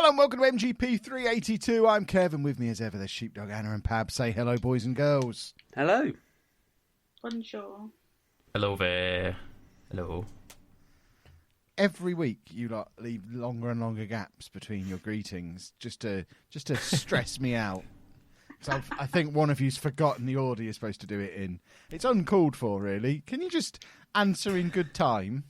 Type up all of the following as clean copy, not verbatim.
Hello and welcome to MGP382. I'm Kevin. With me as ever, there's Sheepdog, Anna and Pab. Say hello, boys and girls. Hello. Bonjour. Hello there. Hello. Every week, you lot leave longer and longer gaps between your greetings, just to stress me out. So I think one of you's forgotten the order you're supposed to do it in. It's uncalled for, really. Can you just answer in good time?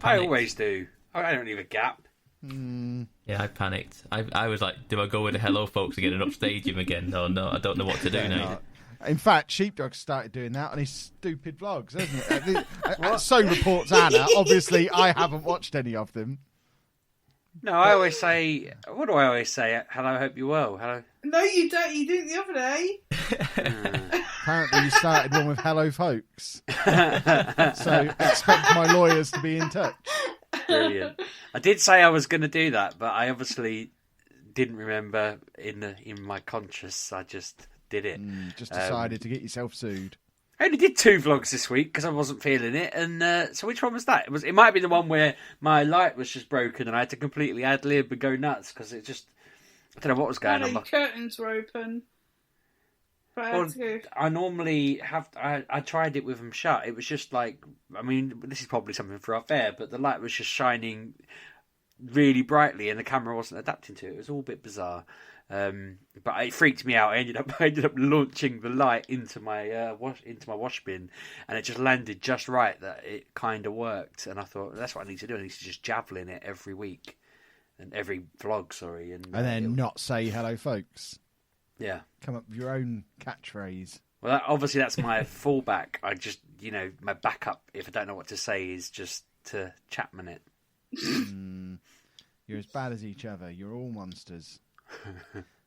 I always do. I don't leave a gap. Yeah, I panicked. I was like, do I go with the hello folks and get an upstaging again? Oh no, I don't know what to do now. In fact, Sheepdog started doing that on his stupid vlogs, hasn't it? So reports Anna. Obviously, I haven't watched any of them. No, I always say, what do I always say? Hello, I hope you're well. Hello. No, you don't. You did it the other day. Apparently, you started one with hello, folks. So expect my lawyers to be in touch. Brilliant. I did say I was going to do that, but I obviously didn't remember in my conscience. I just did it. Just decided to get yourself sued. I only did 2 vlogs this week because I wasn't feeling it. And so which one was that? It might be the one where my light was just broken and I had to completely ad-lib and go nuts because it just... I don't know what was going on. The curtains were open. But I normally have... I tried it with them shut. It was just like... I mean, this is probably something for off air, but the light was just shining really brightly and the camera wasn't adapting to it. It was all a bit bizarre. But it freaked me out. I ended up launching the light into my wash bin, and it just landed just right that it kind of worked. And I thought that's what I need to do. I need to just javelin it every week and every vlog. Sorry, and then not say hello, folks. Yeah, come up with your own catchphrase. Well, obviously that's my fallback. I just my backup if I don't know what to say is just to Chapman it. You're as bad as each other. You're all monsters.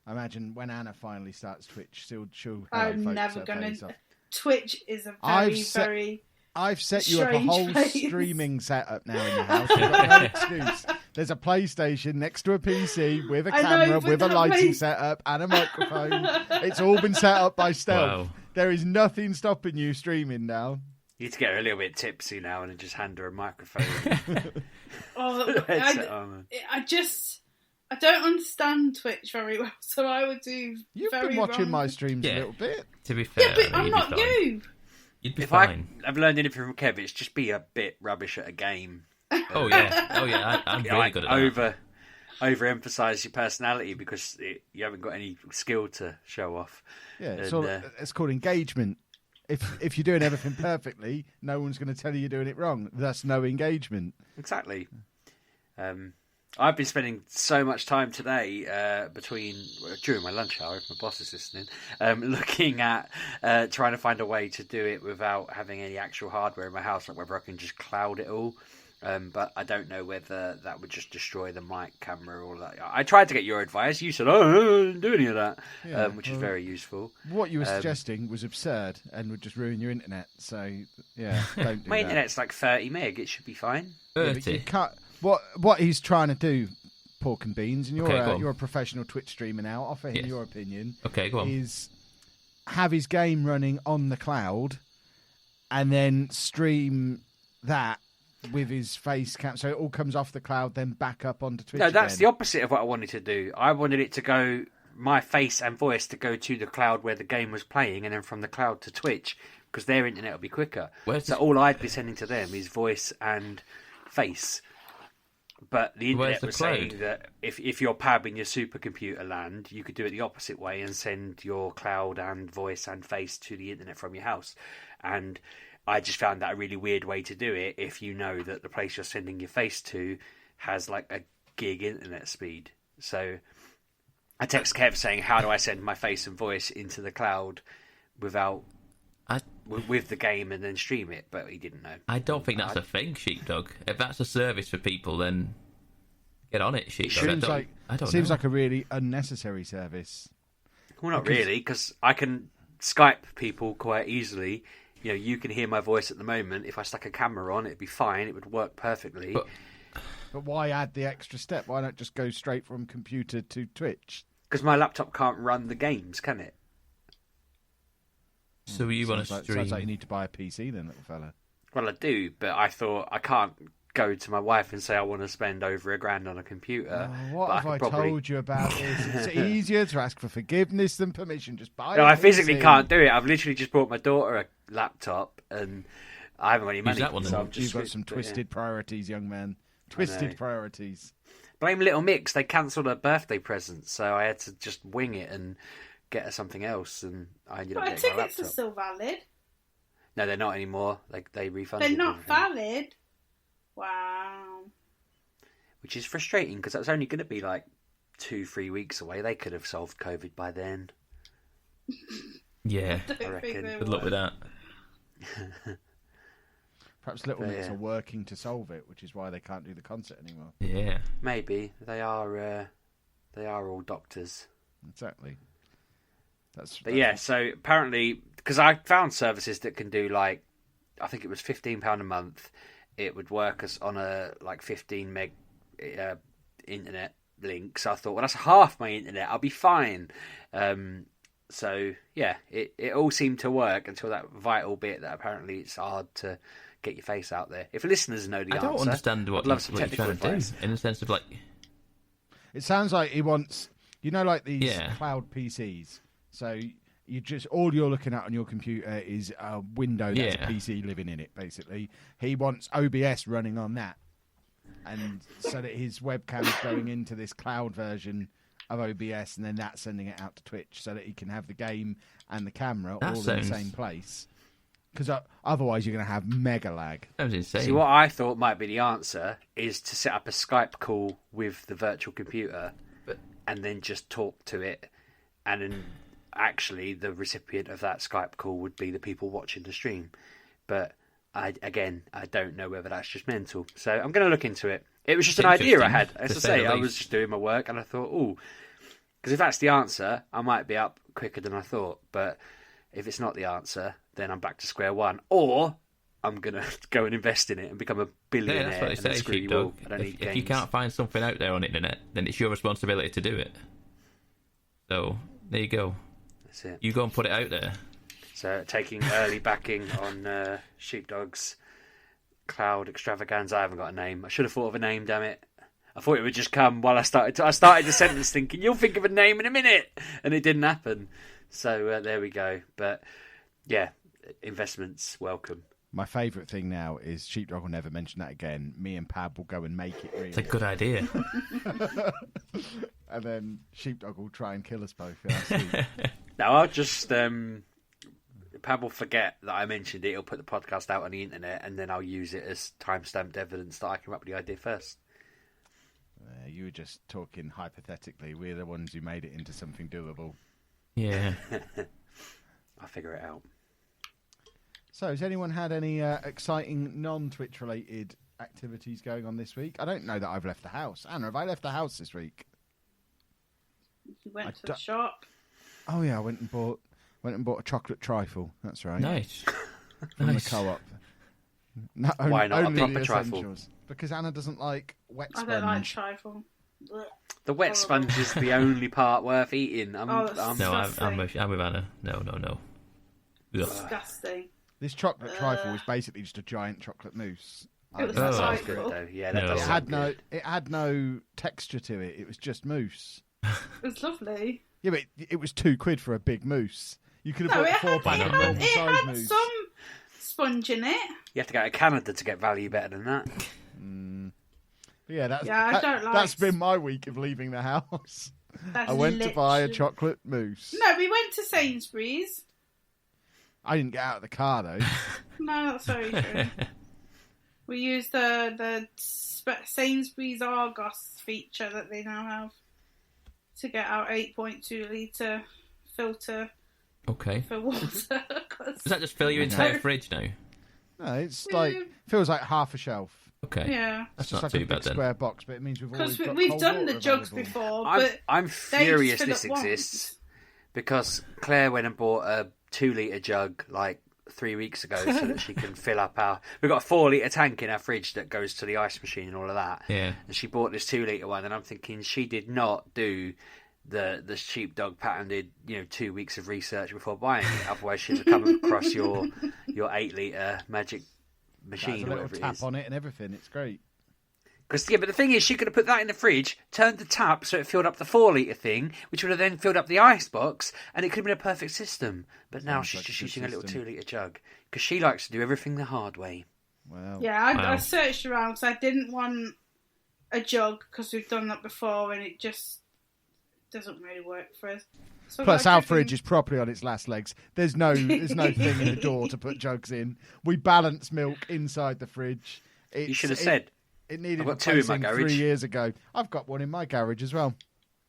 I imagine when Anna finally starts Twitch, she'll I'm never going to... Twitch is a very... I've set you up a whole streaming setup now in the house. You've got no excuse. There's a PlayStation next to a PC with a camera, with a lighting setup and a microphone. It's all been set up by stealth. Wow. There is nothing stopping you streaming now. You need to get her a little bit tipsy now and just hand her a microphone. I don't understand Twitch very well, so I would do You've very been watching wrong. my streams a little bit. To be fair, yeah, but I'm not you. You'd be if fine. I've learned anything from Kev, it's just be a bit rubbish at a game. Oh yeah, I'm really good at that. Overemphasize your personality because you haven't got any skill to show off. Yeah, it's called engagement. If you're doing everything perfectly, no one's going to tell you you're doing it wrong. That's no engagement. Exactly. I've been spending so much time today during my lunch hour, if my boss is listening, looking at trying to find a way to do it without having any actual hardware in my house, like whether I can just cloud it all. But I don't know whether that would just destroy the mic, camera, all that. I tried to get your advice. You said, "Oh, I don't do any of that," which is very useful. What you were suggesting was absurd and would just ruin your internet. So yeah, don't do my that. internet's like 30 meg. It should be fine. 30. Yeah, but you can't. What he's trying to do, pork and beans, and you're a professional Twitch streamer now. Offer him your opinion. Okay, go on. Is have his game running on the cloud, and then stream that with his face cam, so it all comes off the cloud, then back up onto Twitch. No, that's again. the opposite of what I wanted to do. I wanted it to go, my face and voice to go to the cloud where the game was playing, and then from the cloud to Twitch, because their internet will be quicker. So all I'd be sending to them is voice and face. But the internet was saying that if you're Pab in your supercomputer land, you could do it the opposite way and send your cloud and voice and face to the internet from your house. And I just found that a really weird way to do it if you know that the place you're sending your face to has like a gig internet speed. So I text Kev saying, how do I send my face and voice into the cloud without... with the game and then stream it, but he didn't know. I don't think that's a thing, Sheepdog. If that's a service for people, then get on it, Sheepdog. Seems like a really unnecessary service. Well, not really, because I can Skype people quite easily. You can hear my voice at the moment. If I stuck a camera on, it'd be fine. It would work perfectly. But why add the extra step? Why not just go straight from computer to Twitch? Because my laptop can't run the games, can it? So you want to stream? Sounds like you need to buy a PC then, little fella. Well, I do, but I thought I can't go to my wife and say I want to spend over £1,000 on a computer. What have I told you about this? It's easier to ask for forgiveness than permission. Just buy it. No, I physically can't do it. I've literally just bought my daughter a laptop and I haven't got any money. That one, so I'm just You've got some twisted priorities, young man. Twisted priorities. Blame Little Mix. They cancelled her birthday present, so I had to just wing it and get her something else, and I ended up But getting my tickets are laptop. still valid. No, they're not anymore. They refunded. They're not everything. valid. Wow. Which is frustrating because that's only going to be like 2-3 weeks away. They could have solved COVID by then. Yeah. Don't reckon. think they Good luck with will. that. Perhaps Little But, Mix yeah. are working to solve it, which is why they can't do the concert anymore. Yeah. Maybe they are. They are all doctors. Exactly. But yeah, so apparently, because I found services that can do like, I think it was £15 a month. It would work as on a like 15 meg internet link. So I thought, well, that's half my internet. I'll be fine. So yeah, it all seemed to work until that vital bit that apparently it's hard to get your face out there. If listeners know the answer, I don't understand what I'd love you're some trying technical to do. advice. In the sense of like, It sounds like he wants, like these Yeah. cloud PCs. So you just all you're looking at on your computer is a window that's Yeah. a PC living in it. Basically, he wants OBS running on that, and so that his webcam's going into this cloud version of OBS, and then that's sending it out to Twitch, so that he can have the game and the camera That all in sounds- the same place. Because otherwise, you're going to have mega lag. that was insane. See, what I thought might be the answer is to set up a Skype call with the virtual computer, and then just talk to it, and then actually the recipient of that Skype call would be the people watching the stream. But I don't know whether that's just mental. So I'm going to look into it. It was just an idea I had. As I to say say, the I least. was just doing my work, and I thought, because if that's the answer, I might be up quicker than I thought. But if it's not the answer, then I'm back to square one. Or I'm going to go and invest in it and become a Yeah, billionaire. that's what and they then say, screw you all. Sheepdog. I don't need If you games. can't find something out there on the internet, then it's your responsibility to do it. So, there you go. That's it. You go and put it out there. So taking early backing on Sheepdog's cloud extravaganza. I haven't got a name. I should have thought of a name, damn it. I thought it would just come while I started the sentence thinking, you'll think of a name in a minute. And it didn't happen. So there we go. But yeah, investments, welcome. My favourite thing now is Sheepdog will never mention that again. Me and Pab will go and make it real. It's a good idea. And then Sheepdog will try and kill us both in our sleep. Now I'll just... Pab will forget that I mentioned it. He'll put the podcast out on the internet and then I'll use it as time-stamped evidence that I came up with the idea first. You were just talking hypothetically. We're the ones who made it into something doable. Yeah. I'll figure it out. So, has anyone had any exciting non-Twitch related activities going on this week? I don't know that I've left the house. Anna, have I left the house this week? You went to the shop. Oh yeah, I went and bought a chocolate trifle. That's right. Nice. From Nice. the co-op. No, Why not a only proper the trifle? essentials. Because Anna doesn't like wet I sponge. don't like trifle. Blech. The wet Horrible. sponge is the only part worth eating. that's No, I'm disgusting. with Anna. No. Ugh. Disgusting. This chocolate trifle was basically just a giant chocolate mousse. It was That Oh. sounds delightful. good though. Yeah, that No. does It sound had good. it had no texture to it. It was just mousse. It was lovely. Yeah, but it was £2 for a big mousse. You could have No, bought it a 4-pack of normal size had mousse. some sponge in it. You have to go to Canada to get value better than that. But yeah, that's Yeah, I don't like- that's been my week of leaving the house. That's I went to buy a literally- chocolate mousse. No, we went to Sainsbury's. I didn't get out of the car though. No, that's very true. We used the Sainsbury's Argos feature that they now have to get our 8.2 litre filter Okay. for water. 'cause- Does that just fill your entire fridge now? No, it's like feels like half a shelf. Okay. yeah, That's It's not like too a big bad then. square box, but it means we've always because got we've cold done water the jugs available. before, I'm, but I'm they furious just this fill it exists once. because Claire went and bought a 2-litre jug like 3 weeks ago so that she can fill up our... We've got a 4-litre tank in our fridge that goes to the ice machine and all of that. Yeah. And she bought this 2-litre one and I'm thinking she did not do the Sheepdog patented 2 weeks of research before buying it. Otherwise she'd have come across your 8-litre magic machine There's a or little whatever it tap is. on it and everything. It's great. But the thing is, she could have put that in the fridge, turned the tap so it filled up the 4-litre thing, which would have then filled up the ice box, and it could have been a perfect system. But now she's just using a little 2-litre jug because she likes to do everything the hard way. Wow. Yeah, I searched around because I didn't want a jug because we've done that before and it just doesn't really work for us. So Plus, our fridge is properly on its last legs. There's no thing in the door to put jugs in. We balance milk inside the fridge. You should have said. It needed I've got 2 in my garage. 3 years ago. I've got one in my garage as well.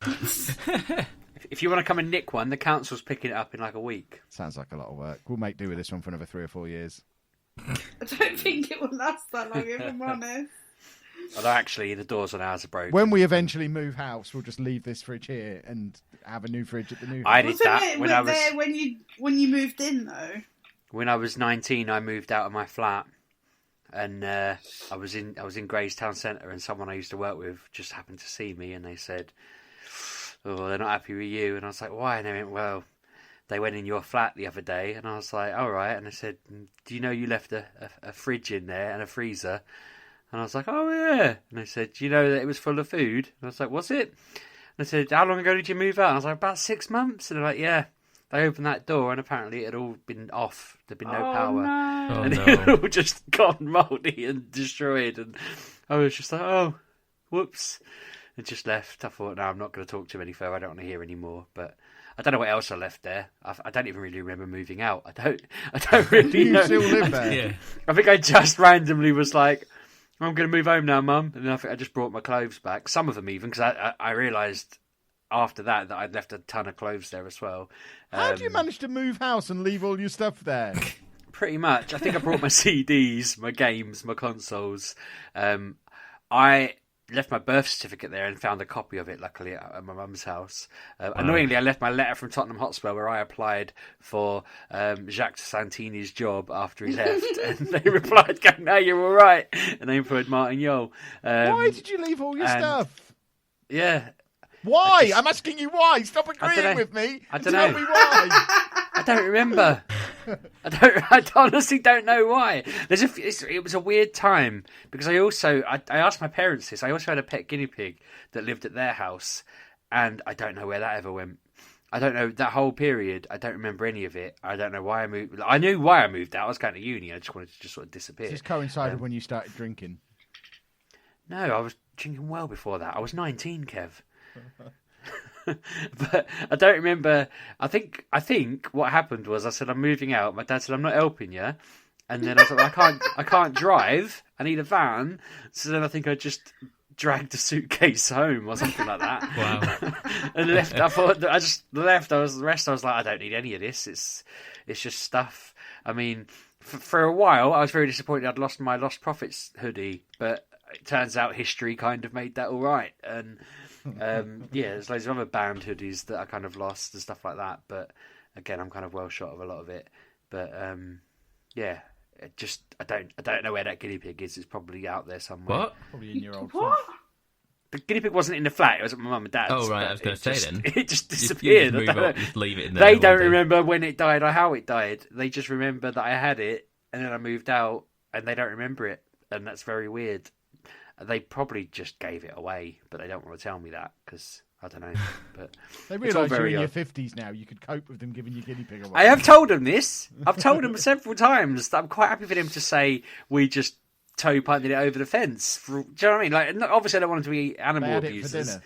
If you want to come and nick one, the council's picking it up in like a week. Sounds like a lot of work. We'll make do with this one for another 3 or 4 years. I don't think it will last that long, if I'm honest. Although actually, the doors on ours are broken. When we eventually move house, we'll just leave this fridge here and have a new fridge at the new house. I did that when I was there when you moved in though. When I was 19, I moved out of my flat, and I was in Grays Town Centre, and someone I used to work with just happened to see me, and they said, "Oh, they're not happy with you," and I was like, "Why?" And they went, "Well, they went in your flat the other day," and I was like, "All right," and they said, "Do you know you left a fridge in there and a freezer?" And I was like, "Oh yeah," and they said, "Do you know that it was full of food?" And I was like, "Was it?" And they said, "How long ago did you move out?" And I was like, "About 6 months," and they're like, "Yeah." They opened that door and apparently it had all been off. There'd been no power. No. And it had all just gone mouldy and destroyed. And I was just like, oh, whoops. And just left. I thought, no, I'm not going to talk to him any further. I don't want to hear any more. But I don't know what else I left there. I don't even really remember moving out. I don't really You know. still live there? Yeah. I think I just randomly was like, I'm going to move home now, Mum. And then I think I just brought my clothes back. Some of them even, because I realised after that I'd left a ton of clothes there as well. How do you manage to move house and leave all your stuff there? Pretty much. I think I brought my CDs, my games, my consoles. I left my birth certificate there and found a copy of it, luckily, at my mum's house. Annoyingly, I left my letter from Tottenham Hotspur where I applied for Jacques Santini's job after he left. And they replied, going, "No, you're all right." And they employed Martin Yole. Why did you leave all your stuff? Yeah. Why? I'm asking you why. Stop I agreeing dunno. with me. I and dunno. Tell me why. I don't remember. I honestly don't know why. It was a weird time because I asked my parents this. I also had a pet guinea pig that lived at their house, and I don't know where that ever went. I don't know that whole period. I don't remember any of it. I don't know why I moved. I knew why I moved out. I was going to uni. I just wanted to just sort of disappear. This coincided when you started drinking. No, I was drinking well before that. I was 19, Kev. But I don't remember. I think what happened was I said I'm moving out. My dad said I'm not helping you, and then I was like, I can't drive. I need a van. So then I think I just dragged a suitcase home or something like that. Wow. And left. I thought I just left. I was like, I don't need any of this. It's just stuff. I mean, for a while I was very disappointed I'd lost my Lost Prophets hoodie, but it turns out history kind of made that all right. And there's loads of other band hoodies that I kind of lost and stuff like that. But again, I'm kind of well short of a lot of it. But I don't know where that guinea pig is. It's probably out there somewhere. What? Probably in your old What? flat. The guinea pig wasn't in the flat. It was at my mum and dad's. Oh, right. but I was going to say then. It just You disappeared. just I move don't up, know. just leave it in there. They one don't day. remember when it died or how it died. They just remember that I had it and then I moved out and they don't remember it. And that's very weird. They probably just gave it away, but they don't want to tell me that because I don't know. But They it's all realise you're very in your odd. 50s now. You could cope with them giving you guinea pig away. I have told them this. I've told them several times that I'm quite happy for them to say we just toe punted it over the fence. Do you know what I mean? Like, obviously, I don't want them to be They animal had it for abusers. dinner.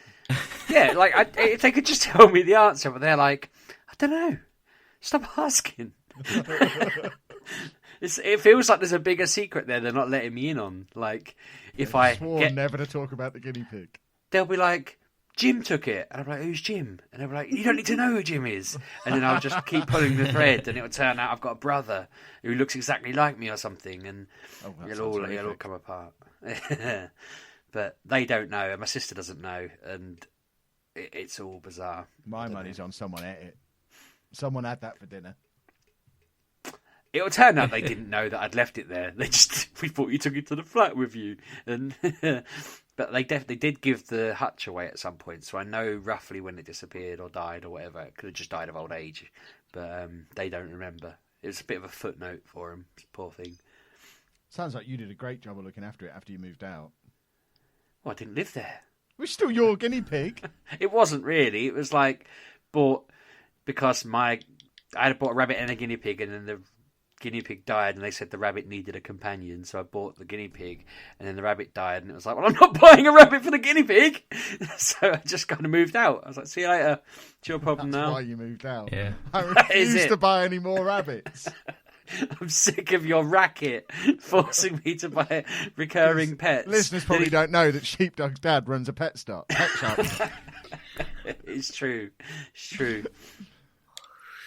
Yeah, like if they could just tell me the answer, but they're like, I don't know. Stop asking. It feels like there's a bigger secret there they're not letting me in on. Like, if I swore get, never to talk about the guinea pig. they'll be like, Jim took it. And I'm like, who's Jim? And they'll be like, you don't need to know who Jim is. And then I'll just keep pulling the thread and it'll turn out I've got a brother who looks exactly like me or something. And that it'll sounds all horrific. come apart. But they don't know. And my sister doesn't know. And it's all bizarre. My money's on someone ate it. Someone had that for dinner. It'll turn out they didn't know that I'd left it there. We thought you took it to the flat with you. And but they definitely did give the hutch away at some point, so I know roughly when it disappeared or died or whatever. It could have just died of old age, but they don't remember. It was a bit of a footnote for him, poor thing. Sounds like you did a great job of looking after it after you moved out. Well, I didn't live there. It was still your guinea pig. It wasn't really. It was like bought because I had bought a rabbit and a guinea pig, and then the guinea pig died, and they said the rabbit needed a companion, so I bought the guinea pig, and then the rabbit died, and it was like, well, I'm not buying a rabbit for the guinea pig, so I just kind of moved out. I was like, see you later. It's your problem That's now. why you moved out. Yeah. I refuse to buy any more rabbits. I'm sick of your racket forcing me to buy recurring pets. Listeners probably don't know that Sheepdog's dad runs a pet shop. It's true. It's true.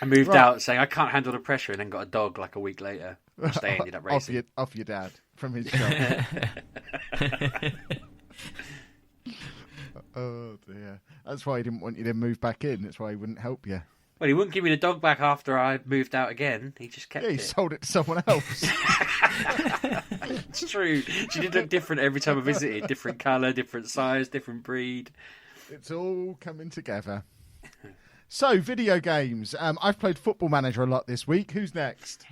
I moved out saying I can't handle the pressure, and then got a dog like a week later, which they ended up racing. Off your dad from his job. Oh dear. That's why he didn't want you to move back in. That's why he wouldn't help you. Well, he wouldn't give me the dog back after I moved out again. He just kept it. He sold it to someone else. It's true. She did look different every time I visited. Different colour, different size, different breed. It's all coming together. So, video games. I've played Football Manager a lot this week. Who's next?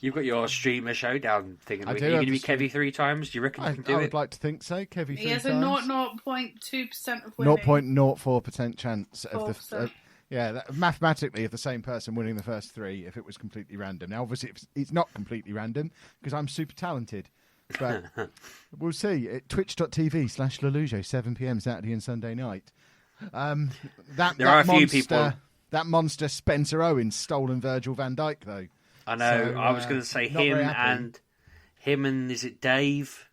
You've got your streamer showdown thing. I Are do you going to have be the Kevy 3 times? Do you reckon you can do I it? would like to think so. Kevy 3 He has times. a 0.2% of winning. 0.04% chance of the... 4%. Mathematically, of the same person winning the first three if it was completely random. Now, obviously, it's not completely random because I'm super talented. But we'll see. At twitch.tv/Lelujo, 7 p.m. Saturday and Sunday night. There are a few people. That monster Spencer Owens stolen Virgil van Dijk, though. I know. So, I was going to say not very him and is it Dave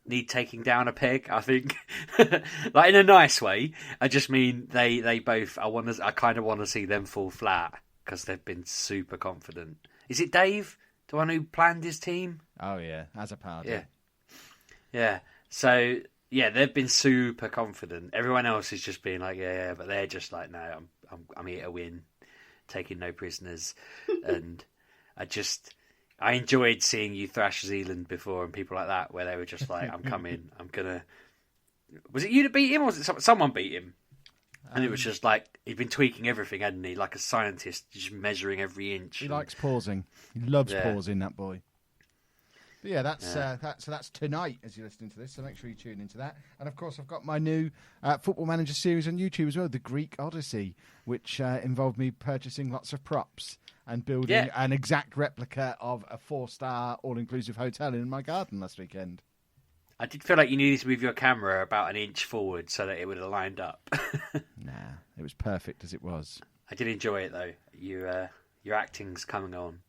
need taking down a peg? I think, like in a nice way. I just mean they both. I kind of want to see them fall flat because they've been super confident. Is it Dave, the one who planned his team? Oh yeah, as a party. Yeah. So yeah, they've been super confident. Everyone else is just being like, yeah, but they're just like, no, I'm here to win, taking no prisoners, and I enjoyed seeing you thrash Zealand before and people like that, where they were just like, I'm coming, I'm gonna. Was it you that beat him, or was it someone beat him? And it was just like he'd been tweaking everything, hadn't he? Like a scientist, just measuring every inch. He likes pausing. He loves pausing, that boy. But yeah, that's tonight as you're listening to this, so make sure you tune into that. And of course, I've got my new Football Manager series on YouTube as well, The Greek Odyssey, which involved me purchasing lots of props and building an exact replica of a 4-star all-inclusive hotel in my garden last weekend. I did feel like you needed to move your camera about an inch forward so that it would have lined up. Nah, it was perfect as it was. I did enjoy it though. Your acting's coming on.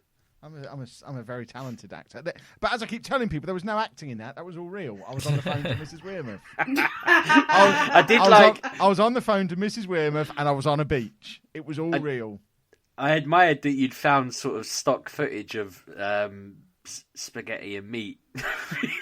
I'm a very talented actor. But as I keep telling people, there was no acting in that. That was all real. I was on the phone to Mrs. Wearmouth. I was on the phone to Mrs. Wearmouth and I was on a beach. It was all real. I admired that you'd found sort of stock footage of spaghetti and meat,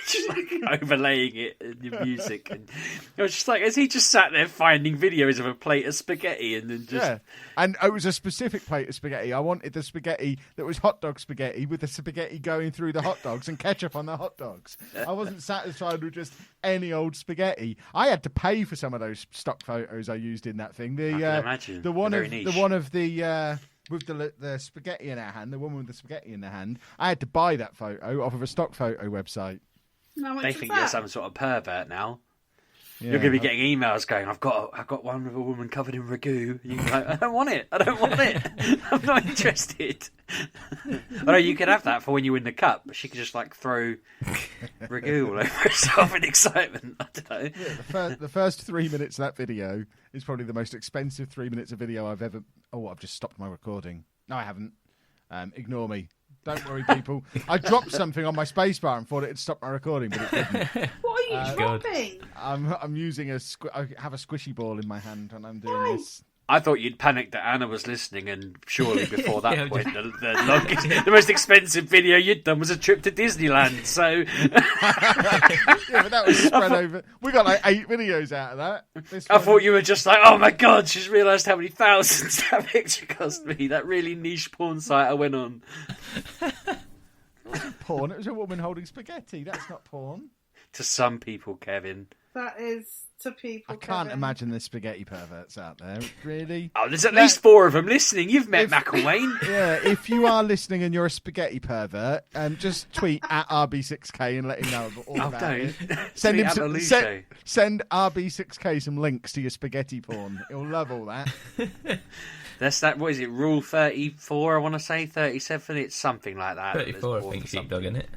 just like overlaying it in your music, and I was just like, has he just sat there finding videos of a plate of spaghetti and then just and it was a specific plate of spaghetti. I wanted the spaghetti that was hot dog spaghetti with the spaghetti going through the hot dogs and ketchup on the hot dogs. I wasn't satisfied with just any old spaghetti. I had to pay for some of those stock photos I used in that thing. I can imagine. The one of the with the spaghetti in her hand, the woman with the spaghetti in her hand, I had to buy that photo off of a stock photo website. They think you're some sort of pervert now. Yeah, you're going to be getting emails going, I've got one with a woman covered in ragu. And you can go, I don't want it. I'm not interested. Although you could have that for when you win the cup. She could just like throw ragu all over herself in excitement. I don't know. Yeah, the first 3 minutes of that video is probably the most expensive 3 minutes of video I've ever... Oh, I've just stopped my recording. No, I haven't. Ignore me. Don't worry, people. I dropped something on my spacebar and thought it'd stop my recording, but it didn't. What are you dropping? I'm using I have a squishy ball in my hand and I'm doing this. I thought you'd panicked that Anna was listening, and surely before that point, the most expensive video you'd done was a trip to Disneyland. So, yeah, but that was spread over. We got like 8 videos out of that. I thought you were just like, oh my god, she's realised how many thousands that picture cost me. That really niche porn site I went on. It wasn't porn. It was a woman holding spaghetti. That's not porn. to some people, Kevin. That is to people. I can't Kevin. imagine there's spaghetti perverts out there. Really? Oh, there's at least 4 of them listening. You've met McElwain. Yeah, if you are listening and you're a spaghetti pervert, just tweet at RB6K and let him know all about it. Send him send RB6K some links to your spaghetti porn. He'll love all that. That's that. What is it? Rule 34. I want to say 37. It's something like that. 34, I think. Sheepdog, isn't it?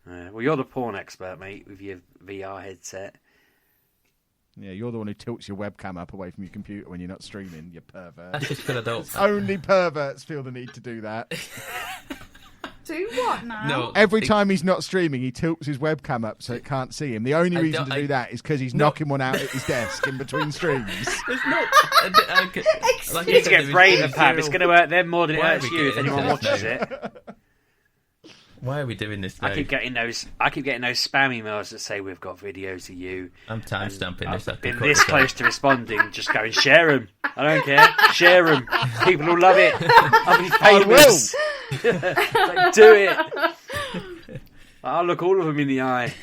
Well, you're the porn expert, mate, with your VR headset. Yeah, you're the one who tilts your webcam up away from your computer when you're not streaming, you pervert. That's just because I don't. Only perverts feel the need to do that. Do what now? No. Every time he's not streaming, he tilts his webcam up so it can't see him. The only reason to do that is because he's knocking one out at his desk in between streams. There's no. You need to get braver, Pab. It's going to hurt them more than it hurts you if anyone watches it. Why are we doing this now? I keep getting those spam emails that say we've got videos of you. I'm timestamping this. I've been this close to responding. Just go and share them. I don't care. Share them. People will love it. I'll be famous. Like, do it. I'll look all of them in the eye.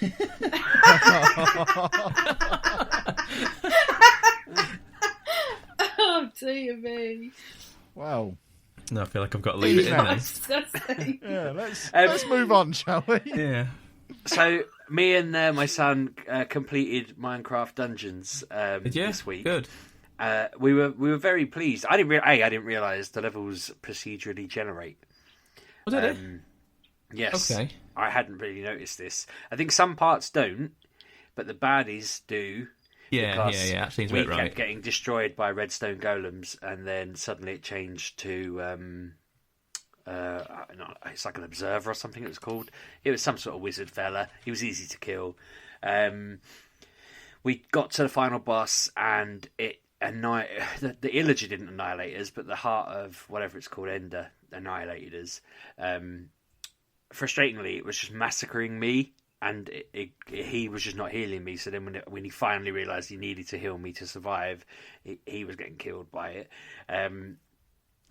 Oh dear me. Wow. No, I feel like I've got to leave it in there. Yeah, let's move on, shall we? Yeah. So, me and my son completed Minecraft Dungeons this week. Good. We were very pleased. I didn't realise the levels procedurally generate. Was it? Yes. Okay. I hadn't really noticed this. I think some parts don't, but the baddies do. Yeah. That seems we about right. kept getting destroyed by redstone golems, and then suddenly it changed to it's like an observer or something. It was called. It was some sort of wizard fella. He was easy to kill. We got to the final boss, and the Illager didn't annihilate us, but the heart of whatever it's called, Ender, annihilated us. Frustratingly, it was just massacring me. And he was just not healing me. So then when he finally realised he needed to heal me to survive, he was getting killed by it.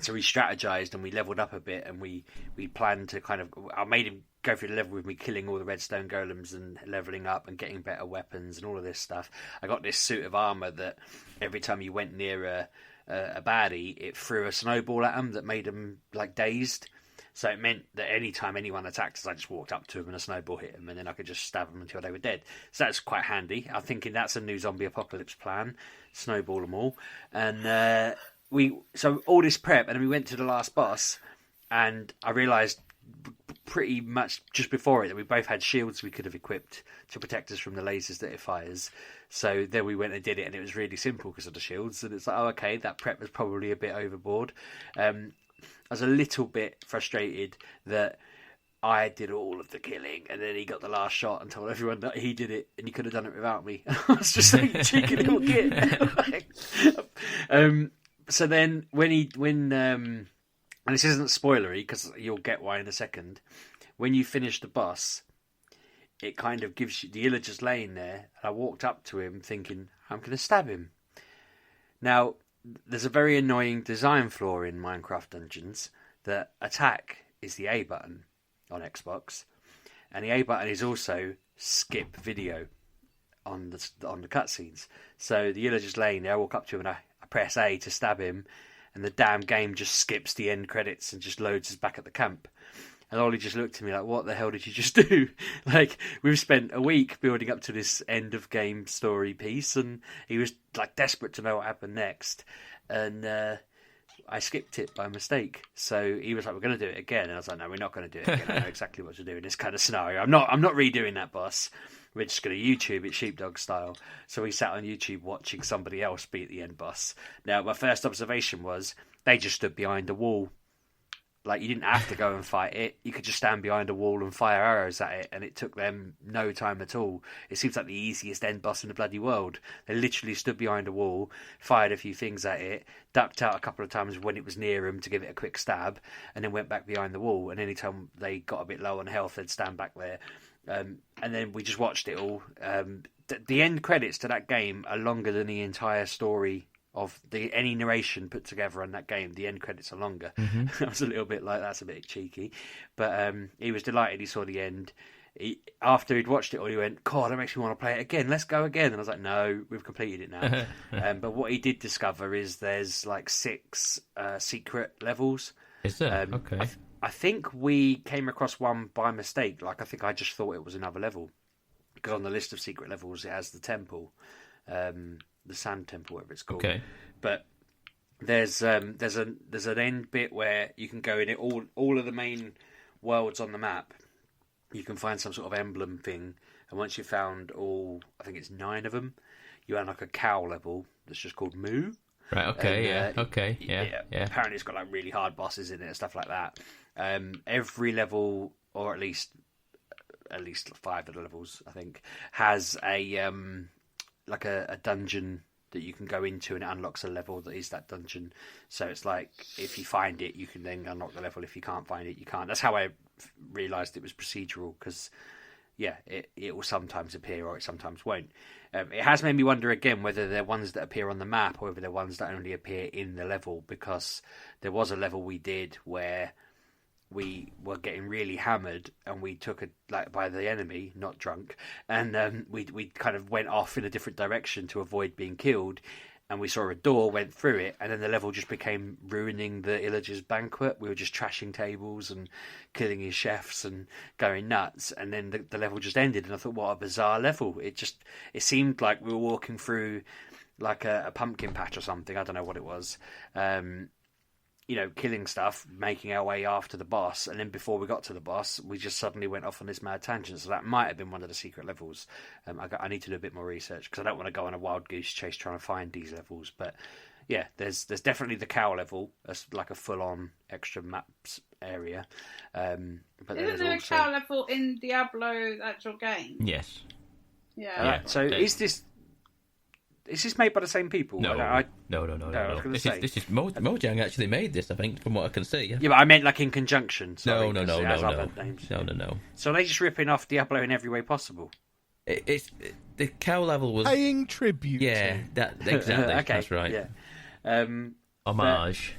So we strategised and we levelled up a bit, and we planned to I made him go through the level with me killing all the redstone golems and levelling up and getting better weapons and all of this stuff. I got this suit of armour that every time you went near a baddie, it threw a snowball at him that made him like dazed. So it meant that any time anyone attacked us, I just walked up to them and a snowball hit them, and then I could just stab them until they were dead. So that's quite handy. I'm thinking that's a new zombie apocalypse plan. Snowball them all. And so all this prep, and then we went to the last boss, and I realised pretty much just before it that we both had shields we could have equipped to protect us from the lasers that it fires. So then we went and did it, and it was really simple because of the shields. And it's like, oh, okay, that prep was probably a bit overboard. I was a little bit frustrated that I did all of the killing, and then he got the last shot and told everyone that he did it, and he could have done it without me. I was just like, cheeky little kid. So then and this isn't spoilery because you'll get why in a second. When you finish the boss, it kind of gives you the Illager just laying there, and I walked up to him thinking I'm going to stab him. Now, there's a very annoying design flaw in Minecraft Dungeons that attack is the A button on Xbox, and the A button is also skip video on the cutscenes. So the Illager just laying there, I walk up to him and I press A to stab him, and the damn game just skips the end credits and just loads us back at the camp. And Ollie just looked at me like, what the hell did you just do? Like, we've spent a week building up to this end of game story piece, and he was like desperate to know what happened next. And I skipped it by mistake. So he was like, we're going to do it again. And I was like, no, we're not going to do it again. I know exactly what to do in this kind of scenario. I'm not redoing that boss. We're just going to YouTube it Sheepdog style. So we sat on YouTube watching somebody else beat the end boss. Now, my first observation was they just stood behind a wall. Like, you didn't have to go and fight it. You could just stand behind a wall and fire arrows at it, and it took them no time at all. It seems like the easiest end boss in the bloody world. They literally stood behind a wall, fired a few things at it, ducked out a couple of times when it was near them to give it a quick stab, and then went back behind the wall. And any time they got a bit low on health, they'd stand back there. And then we just watched it all. The end credits to that game are longer than the entire story of any narration put together on that game. The end credits are longer. I was a little bit like, that's a bit cheeky, but he was delighted he saw the end. after he'd watched it all, he went, God, that makes me want to play it again. Let's go again. And I was like, no, we've completed it now. But what he did discover is there's like 6 secret levels. Is there? Okay. I think we came across one by mistake. Like, I think I just thought it was another level. Because on the list of secret levels, it has the temple, the sand temple, whatever it's called. Okay. But there's an end bit where you can go in it. All of the main worlds on the map, you can find some sort of emblem thing. And once you've found all, I think it's 9 of them, you unlock a cow level that's just called Moo. Right. Okay. And, yeah. Apparently, it's got like really hard bosses in it and stuff like that. Every level, or at least 5 of the levels, I think, has a like a dungeon that you can go into, and it unlocks a level that is that dungeon. So it's like, if you find it, you can then unlock the level. If you can't find it, you can't. That's how I realised it was procedural, because it will sometimes appear or it sometimes won't. It has made me wonder again whether they're ones that appear on the map or whether they're ones that only appear in the level, because there was a level we did where we were getting really hammered and we took by the enemy, not drunk, and we kind of went off in a different direction to avoid being killed, and we saw a door, went through it, and then the level just became ruining the Illager's banquet. We were just trashing tables and killing his chefs and going nuts, and then the level just ended, and I thought, what a bizarre level. It seemed like we were walking through like a pumpkin patch or something. I don't know what it was. Killing stuff, making our way after the boss, and then before we got to the boss, we just suddenly went off on this mad tangent. So that might have been one of the secret levels. I need to do a bit more research, because I don't want to go on a wild goose chase trying to find these levels. But yeah, there's definitely the cow level, as like a full-on extra maps area. But isn't there also a cow level in Diablo's actual game? Yes. Yeah. So is this made by the same people? No. No. This is Mojang actually made this, I think, from what I can see. Yeah, but I meant like in conjunction. Sorry, No. Names. No. So they're just ripping off Diablo in every way possible. It's the cow level was paying tribute. Yeah, that exactly. Okay, that's right. Yeah. Homage.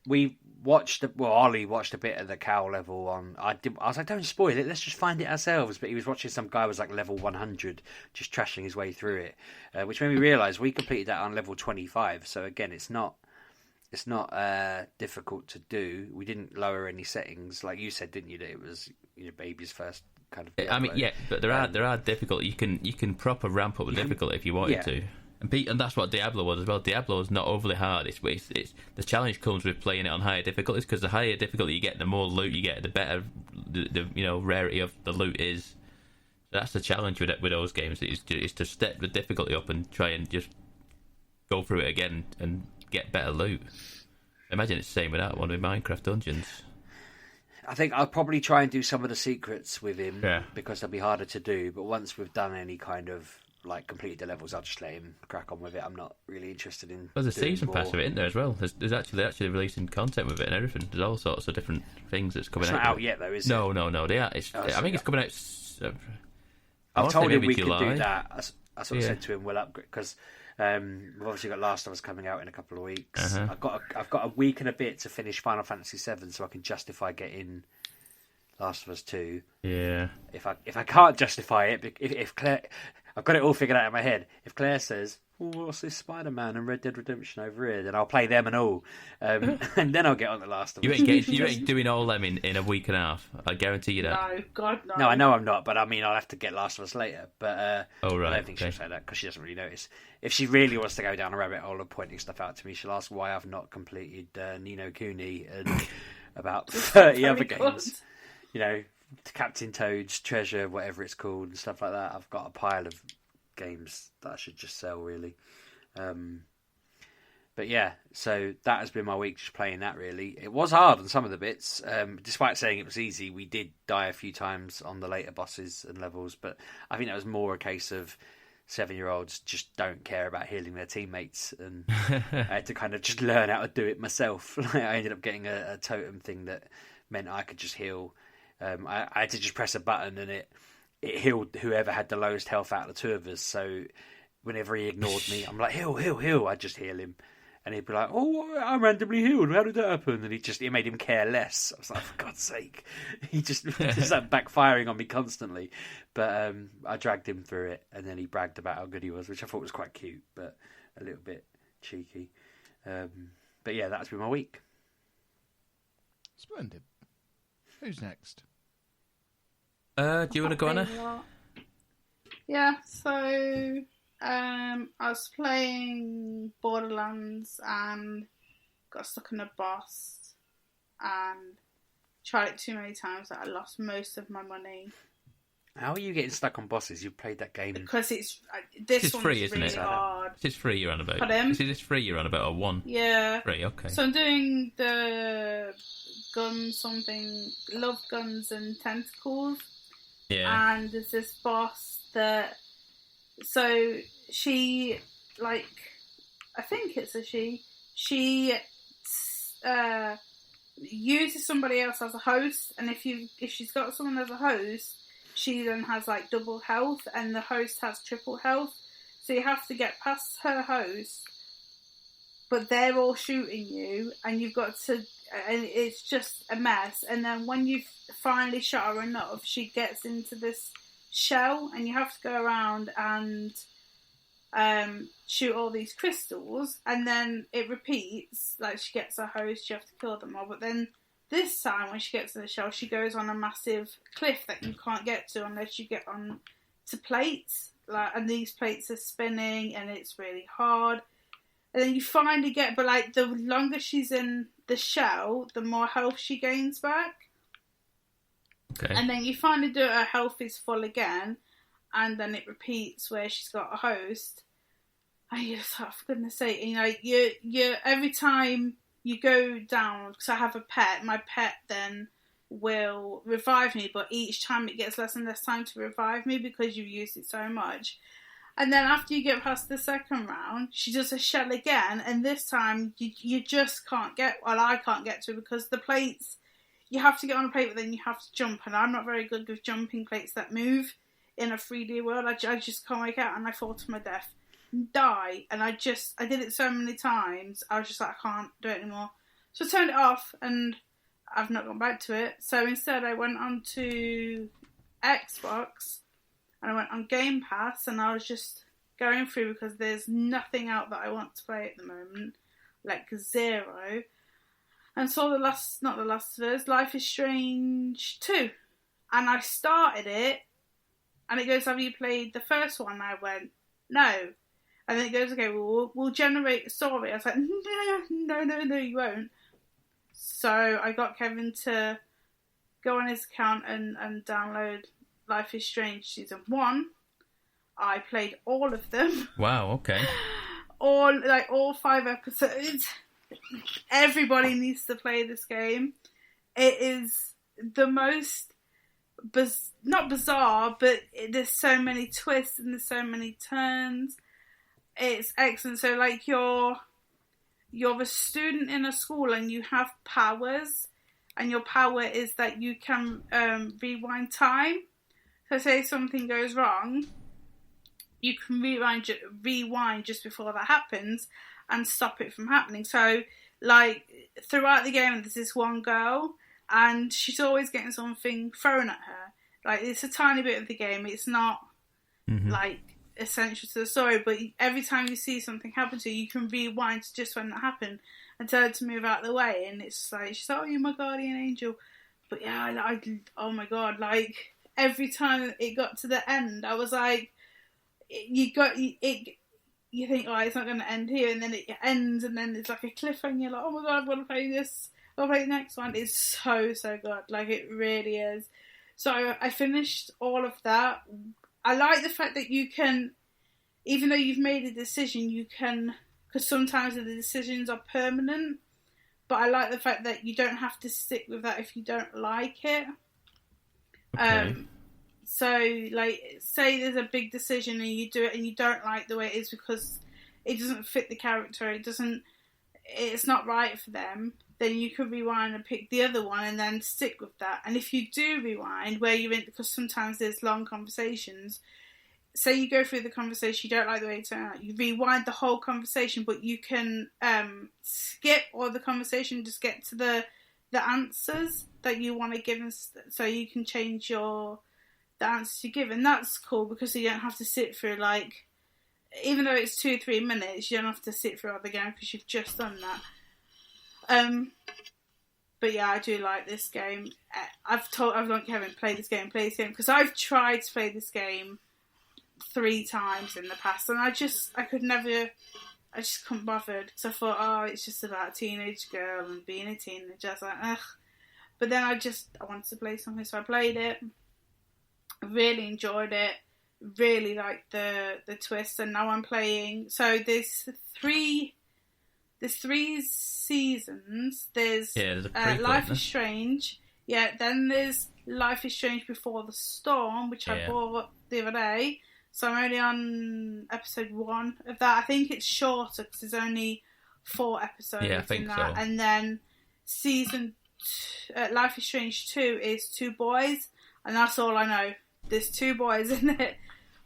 Ollie watched a bit of the cow level on. I was like, don't spoil it. Let's just find it ourselves. But he was watching some guy was like level 100, just trashing his way through it, which made me realise we completed that on level 25. So again, it's not difficult to do. We didn't lower any settings, like you said, didn't you? That it was baby's first kind of Diablo. I mean, yeah, but there are difficult. You can proper ramp up the difficulty if you wanted to. And that's what Diablo was as well. Diablo is not overly hard. It's the challenge comes with playing it on higher difficulties, because the higher difficulty you get, the more loot you get, the better the rarity of the loot is. That's the challenge with those games. Is to step the difficulty up and try and just go through it again and get better loot. Imagine it's the same with that one with Minecraft Dungeons. I think I'll probably try and do some of the secrets with him, because they'll be harder to do. But once we've done any kind of completed the levels, I'll just let him crack on with it. I'm not really interested in. There's a season pass of it in there as well. There's actually releasing content with it and everything. There's all sorts of different things that's coming out. It's not out yet though, is it? No. They are. I think it's coming out. I've told him we July. could do that. I sort of said to him, we'll upgrade, because we've obviously got Last of Us coming out in a couple of weeks. I've got a week and a bit to finish Final Fantasy VII, so I can justify getting Last of Us 2. Yeah. If I can't justify it, if Claire, I've got it all figured out in my head. If Claire says, what's this Spider-Man and Red Dead Redemption over here, then I'll play them and all, and then I'll get on the Last of Us. You ain't doing all them in a week and a half. I guarantee you that. No, God, no. No, I know I'm not, but I mean, I'll have to get Last of Us later. But I don't think she'll say that, because she doesn't really notice. If she really wants to go down a rabbit hole of pointing stuff out to me, she'll ask why I've not completed Ni no Kuni and about 30 other games. Captain Toad's Treasure, whatever it's called, and stuff like that. I've got a pile of games that I should just sell, really. But yeah, so that has been my week, just playing that, really. It was hard on some of the bits. Despite saying it was easy, we did die a few times on the later bosses and levels, but I think that was more a case of 7-year-olds just don't care about healing their teammates, and I had to kind of just learn how to do it myself. I ended up getting a totem thing that meant I could just heal. I had to just press a button and it healed whoever had the lowest health out of the two of us. So whenever he ignored me, I'm like, heal, I'd just heal him. And he'd be like, "Oh, I'm randomly healed. How did that happen?" And it made him care less. I was like, "For God's sake!" He just like backfiring on me constantly. But I dragged him through it, and then he bragged about how good he was, which I thought was quite cute, but a little bit cheeky. But yeah, that's been my week. Splendid. Who's next? Do you want to go, Anna? Yeah, so I was playing Borderlands and got stuck in a boss and tried it too many times that I lost most of my money. How are you getting stuck on bosses? You've played that game because it's free, isn't really it? hard. It's free you're on about. Pardon? Is this free you're on about, or one? Yeah. Free, okay. So I'm doing the Love, Guns and Tentacles. Yeah. And there's this boss that, so she, like, I think it's a she uses somebody else as a host, and if she's got someone as a host, she then has like double health, and the host has triple health. So you have to get past her host, but they're all shooting you, and you've got to, and it's just a mess. And then when you've finally shot her enough, she gets into this shell, and you have to go around and shoot all these crystals, and then it repeats. Like, she gets a host, you have to kill them all, but then this time when she gets in the shell, she goes on a massive cliff that you can't get to unless you get on to plates, like, and these plates are spinning, and it's really hard. And then you finally get, but like, the longer she's in the shell, the more health she gains back. Okay. And then you finally do it, her health is full again, and then it repeats where she's got a host. And you're just like, for goodness sake, you know, you every time you go down, because I have a pet, my pet then will revive me, but each time it gets less and less time to revive me because you've used it so much. And then after you get past the second round, she does a shell again, and this time you just can't get, well, I can't get to it because the plates, you have to get on a plate, but then you have to jump, and I'm not very good with jumping plates that move in a 3D world. I just can't make out, and I fall to my death, die, and I did it so many times, I was just like, I can't do it anymore. So I turned it off, and I've not gone back to it. So instead I went on to Xbox, and I went on Game Pass, and I was just going through because there's nothing out that I want to play at the moment, like zero. And saw not The Last of Us, Life is Strange 2. And I started it, and it goes, have you played the first one? And I went, no. And then it goes, okay, well, we'll generate a story. I was like, no, you won't. So I got Kevin to go on his account and download Life is Strange Season 1. I played all of them. Wow, okay. all 5 episodes. Everybody needs to play this game. It is the most, not bizarre, but there's so many twists and there's so many turns. It's excellent. So, like, you're a student in a school and you have powers, and your power is that you can rewind time. So say something goes wrong, you can rewind just before that happens and stop it from happening. So, like, throughout the game, there's this one girl, and she's always getting something thrown at her. Like, it's a tiny bit of the game. It's not, like, essential to the story, but every time you see something happen to you, you can rewind to just when that happened and tell her to move out of the way. And it's like, she's like, oh, you're my guardian angel. But yeah, oh my God, like, every time it got to the end, I was like, you think, oh, it's not going to end here, and then it ends, and then it's like a cliffhanger. You're like, oh my God, I've got to play this. I'll play the next one. It's so good. Like, it really is. So I finished all of that. I like the fact that you can, even though you've made a decision, you can, because sometimes the decisions are permanent, but I like the fact that you don't have to stick with that if you don't like it. Okay. So, like, say there's a big decision and you do it and you don't like the way it is because it doesn't fit the character, it's not right for them, then you could rewind and pick the other one and then stick with that. And if you do rewind, where you're in, because sometimes there's long conversations, say you go through the conversation, you don't like the way it turned out, you rewind the whole conversation, but you can skip all the conversation, just get to the answers that you want to give, so you can change the answers you give, and that's cool because you don't have to sit through, like, even though it's 2-3 minutes, you don't have to sit through all the game because you've just done that. But yeah, I do like this game. I've known Kevin, play this game, because I've tried to play this game 3 times in the past, and I just couldn't bother, because I thought, oh, it's just about a teenage girl and being a teenager. I was like, ugh. But then I wanted to play something, so I played it. Really enjoyed it. Really liked the twist, and now I'm playing. So there's 3 seasons. There's Life is Strange. Yeah, then there's Life is Strange Before the Storm, which I bought the other day. So I'm only on episode 1 of that. I think it's shorter because there's only 4 episodes in that. So. And then Life is Strange 2 is 2 boys, and that's all I know. There's 2 boys in it.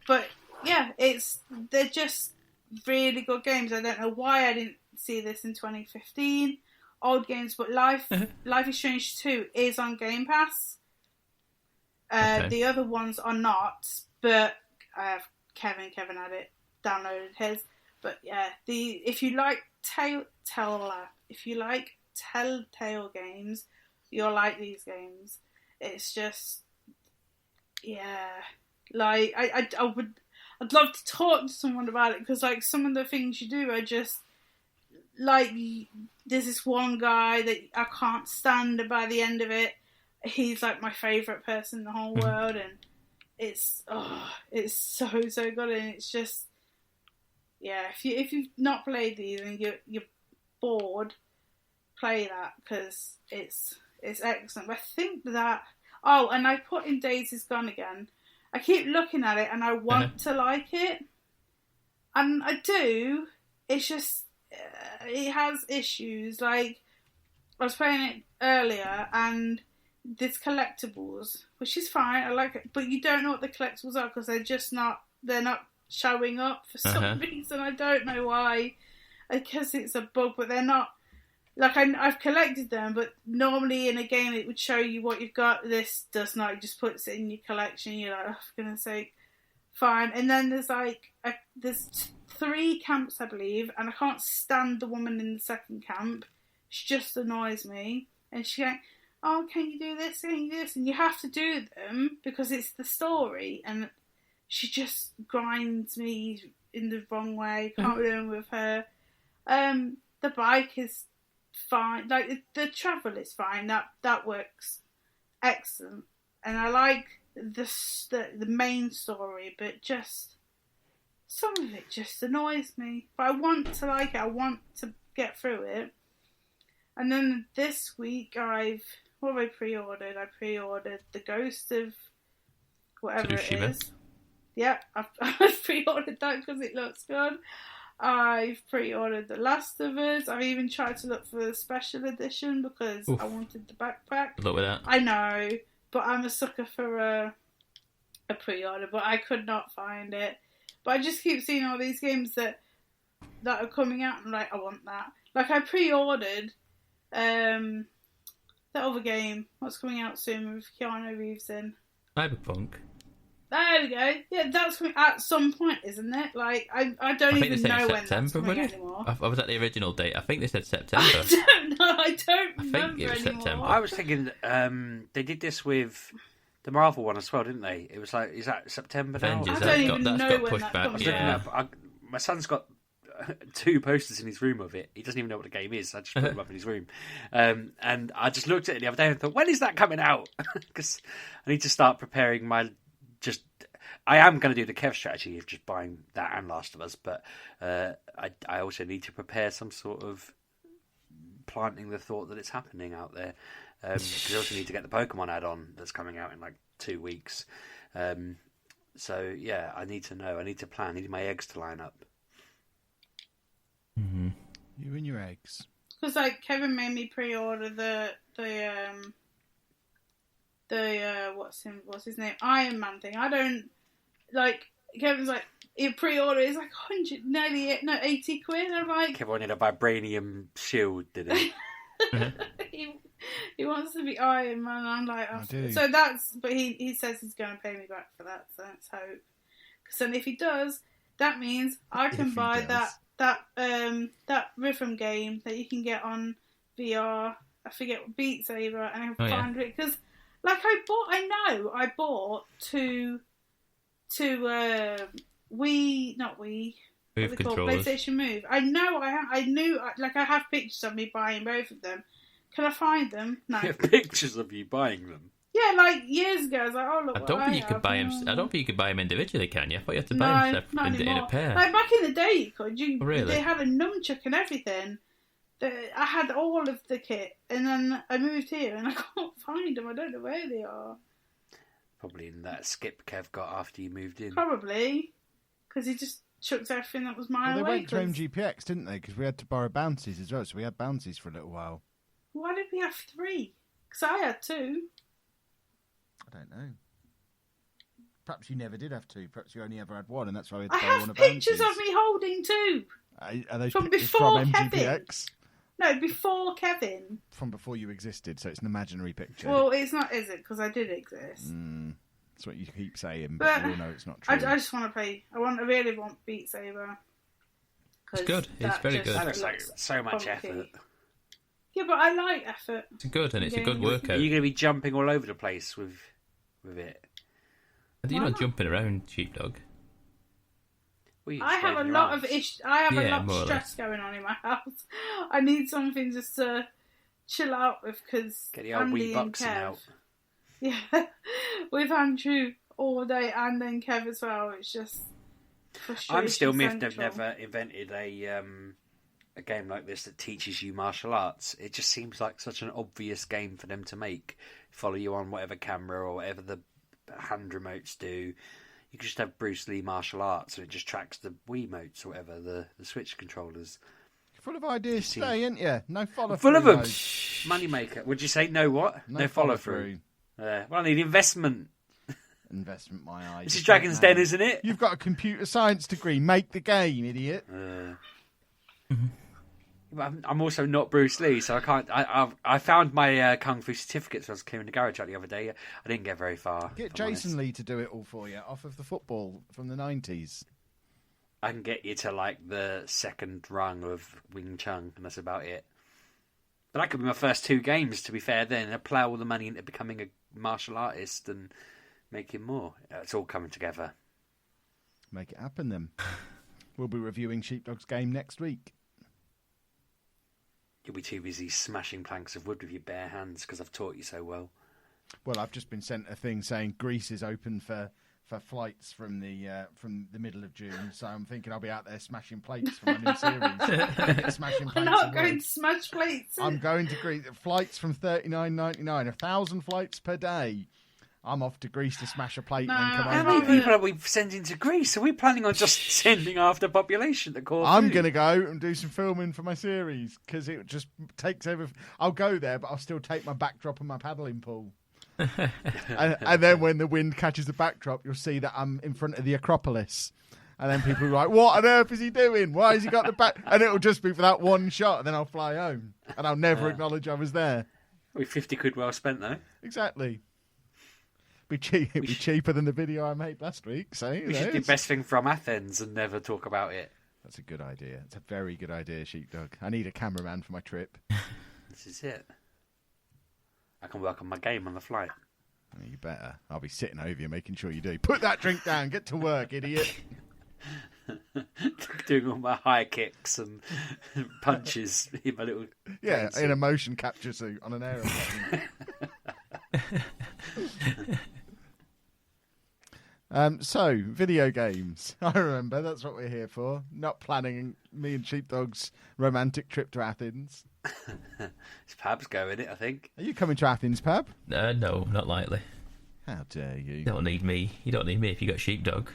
But yeah, they're just really good games. I don't know why I didn't see this in 2015. Old games, but Life is Strange 2 is on Game Pass. The other ones are not, but Kevin had it, downloaded his. But yeah, if you like Telltale games, you'll like these games. It's just, yeah, like I'd love to talk to someone about it, because like some of the things you do are just like, there's this one guy that I can't stand, and by the end of it, he's like my favourite person in the whole world, and it's so good, and it's just, yeah, if you've not played these and you're bored, play that, because it's excellent. But I think that, and I put in Days Is Gone again. I keep looking at it and I want to like it, and I do. It's just it has issues. Like, I was playing it earlier, and there's collectibles, which is fine. I like it, but you don't know what the collectibles are because they're not showing up for some reason. I don't know why. Because it's a bug, but they're not. Like, I've collected them, but normally in a game it would show you what you've got. This does not. It just puts it in your collection. You're like, oh, for goodness sake, fine. And then there's there's 3 camps, I believe, and I can't stand the woman in the second camp. She just annoys me. And she's like, oh, can you do this? Can you do this? And you have to do them because it's the story. And she just grinds me in the wrong way. Can't be doing with her. The bike is fine. Like, the travel is fine. That works excellent. And I like the main story, but just some of it just annoys me. But I want to like it. I want to get through it. And then this week what have I pre-ordered? I pre-ordered The Ghost of whatever Tsushima. It is. Yep, I've pre-ordered that because it looks good. I've pre-ordered The Last of Us. I've even tried to look for the special edition because I wanted the backpack. Good luck with that. I know, but I'm a sucker for a pre-order, but I could not find it. But I just keep seeing all these games that are coming out, and I'm like, I want that. Like, I pre-ordered that other game. What's coming out soon with Keanu Reeves in? Cyberpunk. There we go. Yeah, that's coming at some point, isn't it? Like, I don't even know when that's coming anymore. I was at the original date. I think they said September. I don't know. I don't remember think it was anymore. September. I was thinking they did this with the Marvel one as well, didn't they? It was like, is that September now? Avengers, I don't even that's know got when pushed that back. comes Yeah. out. My son's got 2 posters in his room of it. He doesn't even know what the game is. I just put them up in his room. And I just looked at it the other day and thought, when is that coming out? Because I need to start preparing I am going to do the Kev strategy of just buying that and Last of Us, but I also need to prepare some sort of planting the thought that it's happening out there. Because I also need to get the Pokemon add-on that's coming out in like 2 weeks. So yeah, I need to know. I need to plan. I need my eggs to line up. Mm-hmm. You and your eggs. Because like Kevin made me pre-order the what's his name, Iron Man thing. I don't like. Kevin's like, he pre-order is like 80 quid. I'm like, Kevin wanted a vibranium shield, did he? he wants to be Iron Man. I'm like, so but he says he's going to pay me back for that. So let's hope. Because then if he does, that means I can buy that rhythm game that you can get on VR. I forget what Beat Saber, and I can find it because, like, I bought two Move controllers. PlayStation Move. I knew, I have pictures of me buying both of them. Can I find them? No. You have pictures of you buying them? Yeah, like years ago. I was like, oh look, I don't think you could buy them. I don't think you could buy them individually, can you? I thought you had to buy them in a pair. Like back in the day, you could. Really? They had a nunchuck and everything. I had all of the kit, and then I moved here, and I can't find them. I don't know where they are. Probably in that skip Kev got after you moved in. Probably, because he just chucked everything that was mine Well, they away. went to MGP382, didn't they? Because we had to borrow bouncies as well, so we had bouncies for a little while. Why did we have 3? Because I had 2. I don't know. Perhaps you never did have 2. Perhaps you only ever had 1, and that's why we had to borrow I one have of pictures bouncies. of me holding 2. Are those From pictures before from Kevin. MGP382? No, before Kevin. From before you existed, so it's an imaginary picture. Well, it's not, is it? Because I did exist. That's what you keep saying, but we all know it's not true. I just want to play. I really want Beat Saber. It's good. It's very good. That looks like so much effort. Yeah, but I like effort. It's good, and it's a good workout. Are you going to be jumping all over the place with it? You're not jumping around, Sheepdog. Well, I have a lot of I have a lot of stress less. going on in my house. I need something just to chill out with because Get the old Andy Wii and boxing Kev. out. Yeah, with Andrew all day and then Kev as well. It's just frustration. I'm still miffed they've central. never invented a game like this that teaches you martial arts. It just seems like such an obvious game for them to make. Follow you on whatever camera or whatever the hand remotes do. You could just have Bruce Lee martial arts and it just tracks the Wiimotes or whatever, the Switch controllers. Full of ideas today, ain't you? No follow-through. Full of them. though. Moneymaker. Would you say no what? No follow-through. Well, I need investment. Investment, my eyes. This is Dragon's Den, isn't it? You've got a computer science degree. Make the game, idiot. I'm also not Bruce Lee, so I can't. I found my Kung Fu certificates when I was clearing the garage out the other day. I didn't get very far. Get Jason Lee to do it all for you, off of the football from the 90s. I can get you to like the second rung of Wing Chun, and that's about it. But that could be my first 2 games, to be fair, then. I plough all the money into becoming a martial artist and making more. It's all coming together. Make it happen, then. We'll be reviewing Sheepdog's game next week. You'll be too busy smashing planks of wood with your bare hands because I've taught you so well. Well, I've just been sent a thing saying Greece is open for flights from the middle of June, so I'm thinking I'll be out there smashing plates for my new series. Smashing I'm plates not of going wood. to smash plates. I'm going to Greece. Flights from $39.99, 1,000 flights per day. I'm off to Greece to smash a plate and then come How over. many people are we sending to Greece? Are we planning on just sending after population to Corfu? I'm going to go and do some filming for my series because it just takes over. I'll go there, but I'll still take my backdrop and my paddling pool. and then when the wind catches the backdrop, you'll see that I'm in front of the Acropolis. And then people are like, what on earth is he doing? Why has he got the back? And it'll just be for that one shot, and then I'll fly home. And I'll never acknowledge I was there. We're 50 quid well spent, though. Exactly. It'd be cheaper than the video I made last week. So We should do Best Thing from Athens and never talk about it. That's a good idea. It's a very good idea, Sheepdog. I need a cameraman for my trip. This is it. I can work on my game on the flight. You better. I'll be sitting over you making sure you do. Put that drink down. Get to work, idiot. Doing all my high kicks and punches in my little... Yeah, pencil. in a motion capture suit on an aeroplane. So, video games. I remember, that's what we're here for. Not planning me and Sheepdog's romantic trip to Athens. It's Pab's going it, I think. Are you coming to Athens, Pab? No, not likely. How dare you? You don't need me. You don't need me if you got Sheepdog.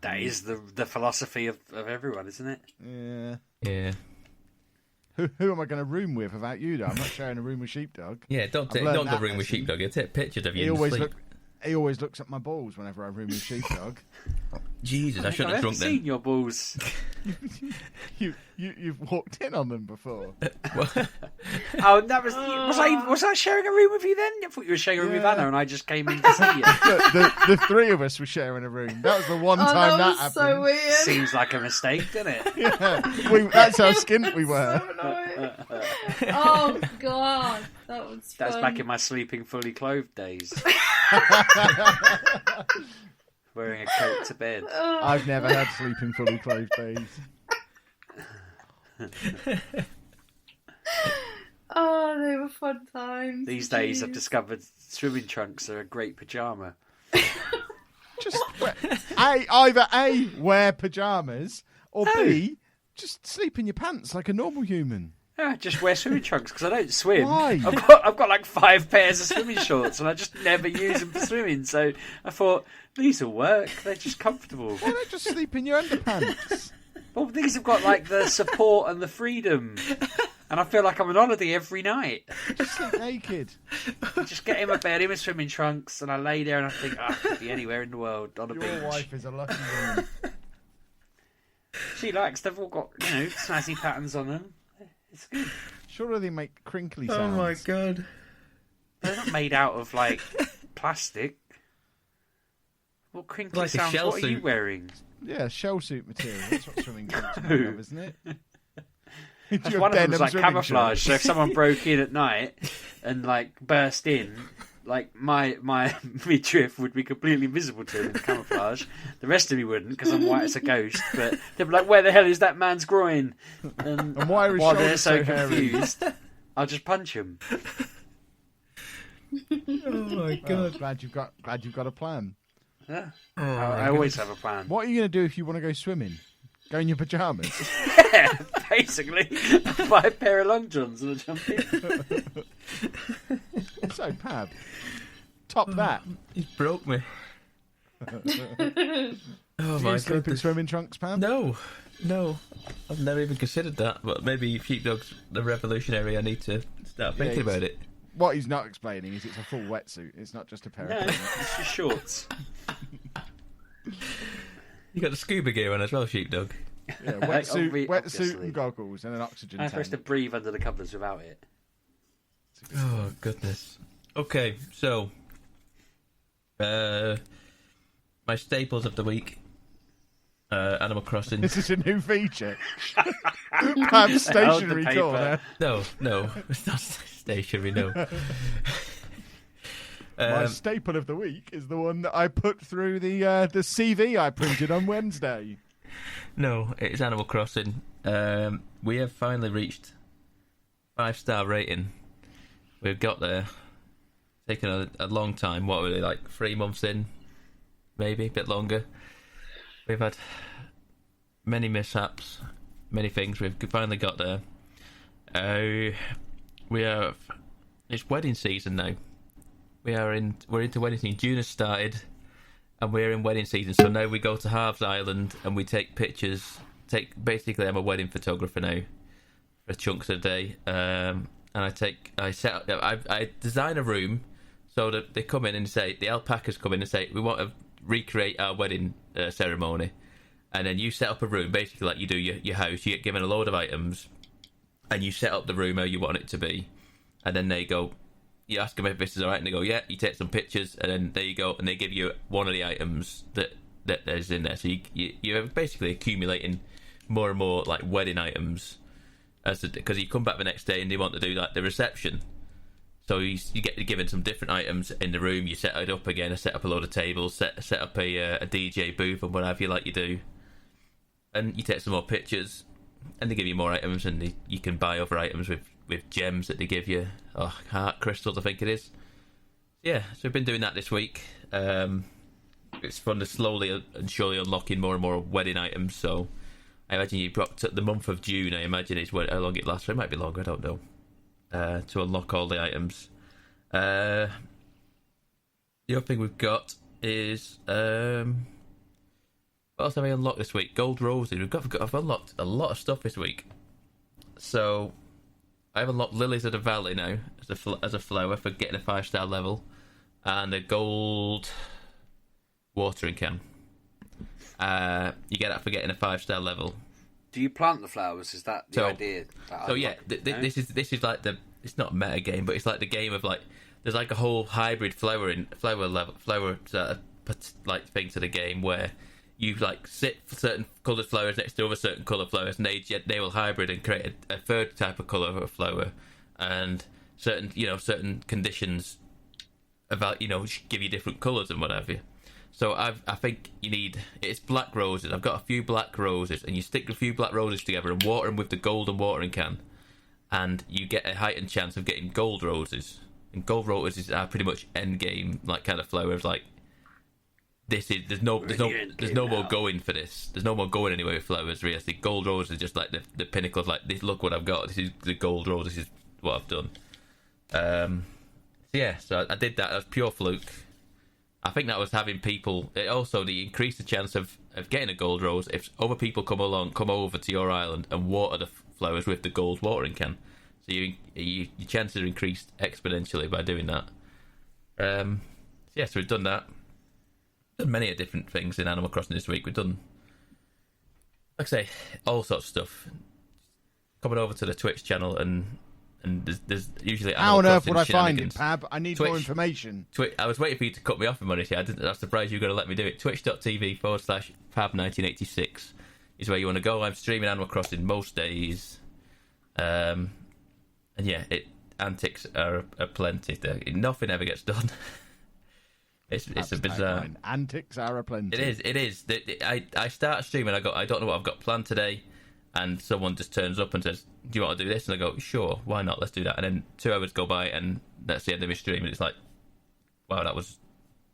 That is the philosophy of everyone, isn't it? Yeah. Yeah. Who am I going to room with without you, though? I'm not sharing a room with Sheepdog. Yeah, don't I've learned go that room with lesson. Sheepdog. He'll take pictures of you He in always sleep. he always looks at my balls whenever I room with Sheepdog. Jesus, I shouldn't have drunk seen then. your balls. You've walked in on them before. Oh, that was I sharing a room with you then? I thought you were sharing a room with Anna, and I just came in to see you. The three of us were sharing a room. That was the one time that happened. So weird. Seems like a mistake, doesn't it? Yeah, that's how skint we were. So annoying. Oh God, that was fun. That was back in my sleeping fully clothed days. Wearing a coat to bed. I've never had sleeping fully clothed days. Oh, they were fun times. These days, I've discovered swimming trunks are a great pyjama. Just either A, wear pyjamas, or B, just sleep in your pants like a normal human. Yeah, just wear swimming trunks because I don't swim. Why? I've got like 5 pairs of swimming shorts and I just never use them for swimming. So I thought these will work. They're just comfortable. Why not just sleep in your underpants? Well, these have got like the support and the freedom, and I feel like I'm on holiday every night. Just sleep naked. I just get in my bed in my swimming trunks and I lay there and I think, I could be anywhere in the world on a beach. Your wife is a lucky woman. She likes. They've all got snazzy patterns on them. It's good. Surely they make crinkly sounds. Oh my God. They're not made out of like plastic. What crinkly Like a sounds? shell What are you suit. wearing? Yeah, shell suit material. That's what swimming trunks are made of, isn't it? That's Your one of them denim was like swimming camouflage. So if shorts. someone broke in at night and like burst in, like my midriff would be completely visible to them in the camouflage. The rest of me wouldn't because I'm white as a ghost. But they'd be like, "Where the hell is that man's groin?" And why are his while they're shoulders so so hairy? confused, I'll just punch them. Oh my Oh, glad you've got a plan. Yeah. Oh, I always have a plan. What are you going to do if you want to go swimming? Go in your pyjamas? Yeah, basically, buy a pair of long johns and a jump in. So, Pab, top that. He's broke me. Oh Do my you sleep in God. swimming trunks, Pam? No. I've never even considered that. But maybe Sheepdog's the revolutionary. I need to start thinking about it. What he's not explaining is it's a full wetsuit. It's not just a pair No, of pants. it's just shorts. You got the scuba gear on as well, Sheepdog. Yeah, wetsuit Obviously. and goggles and an oxygen I'm tank. supposed to breathe under the covers without it. Oh goodness. Okay, so my staples of the week: Animal Crossing. This is a new feature. Pam's stationary paper. corner. No, it's not stationary. No. My staple of the week is the one that I put through the CV I printed on Wednesday. No, it's Animal Crossing. We have finally reached 5-star rating. We've got there. Taken a long time. What were they, like 3 months in? Maybe a bit longer. We've had many mishaps, many things. We've finally got there. It's wedding season now. We're into wedding season. June has started, and we're in wedding season. So now we go to Harves Island and we take pictures. Basically, I'm a wedding photographer now for chunks of the day. And I design a room so that they come in and say, the alpacas come in and say, we want to recreate our wedding ceremony. And then you set up a room, basically like you do your house. You get given a load of items and you set up the room how you want it to be. And then they go, you ask them if this is alright, and they go, yeah. You take some pictures, and then there you go, and they give you one of the items that is in there. So you're basically accumulating more and more like wedding items, because you come back the next day and they want to do like the reception. So you get given some different items in the room. You set it up again. I set up a load of tables, set up a DJ booth and whatever you like you do, and you take some more pictures, and they give you more items, and you can buy other items with gems that they give you. Heart crystals, I think it is. Yeah, so we've been doing that this week. It's fun to slowly and surely unlocking more and more wedding items. So I imagine you've got the month of June. I imagine is how long it lasts. It might be longer. I don't know. To unlock all the items. The other thing we've got is what else have I unlocked this week? Gold roses. I've unlocked a lot of stuff this week. So I've unlocked Lilies of the Valley now as a flower for getting a 5-star level, and a gold watering can. You get that for getting a 5-star level. Do you plant the flowers? Is that the idea? This is like it's not a meta game, but it's like the game of like there's like a whole hybrid flower like thing to the game where you like sit for certain coloured flowers next to other certain coloured flowers, and they will hybrid and create a third type of colour of a flower, and certain conditions about give you different colours and whatever. So I think it's black roses. I've got a few black roses, and you stick a few black roses together and water them with the golden watering can, and you get a heightened chance of getting gold roses. And gold roses are pretty much end game like kind of flowers. Like there's no more going for this. There's no more going anywhere with flowers. Really, gold roses is just like the pinnacle of like this. Look what I've got. This is the gold rose. This is what I've done. So I did that. That was pure fluke. I think that was having people. It also increased the chance of getting a gold rose if other people come over to your island and water the flowers with the gold watering can. So your chances are increased exponentially by doing that. So we've done that. Done many different things in Animal Crossing this week. We've done, like I say, all sorts of stuff. Coming over to the Twitch channel and there's usually how on earth would I find it, Pab? I need more information. I was waiting for you to cut me off, Monty. I was surprised you were going to let me do it. Twitch.tv/Pab1986 is where you want to go. I'm streaming Animal Crossing most days. Antics are plenty. Nothing ever gets done. It's a bizarre. Fine. Antics are plenty. It is. I start streaming. I don't know what I've got planned today. And someone just turns up and says, "Do you want to do this?" And I go, "Sure, why not? Let's do that." And then 2 hours go by, and that's the end of my stream. And it's like, wow, that was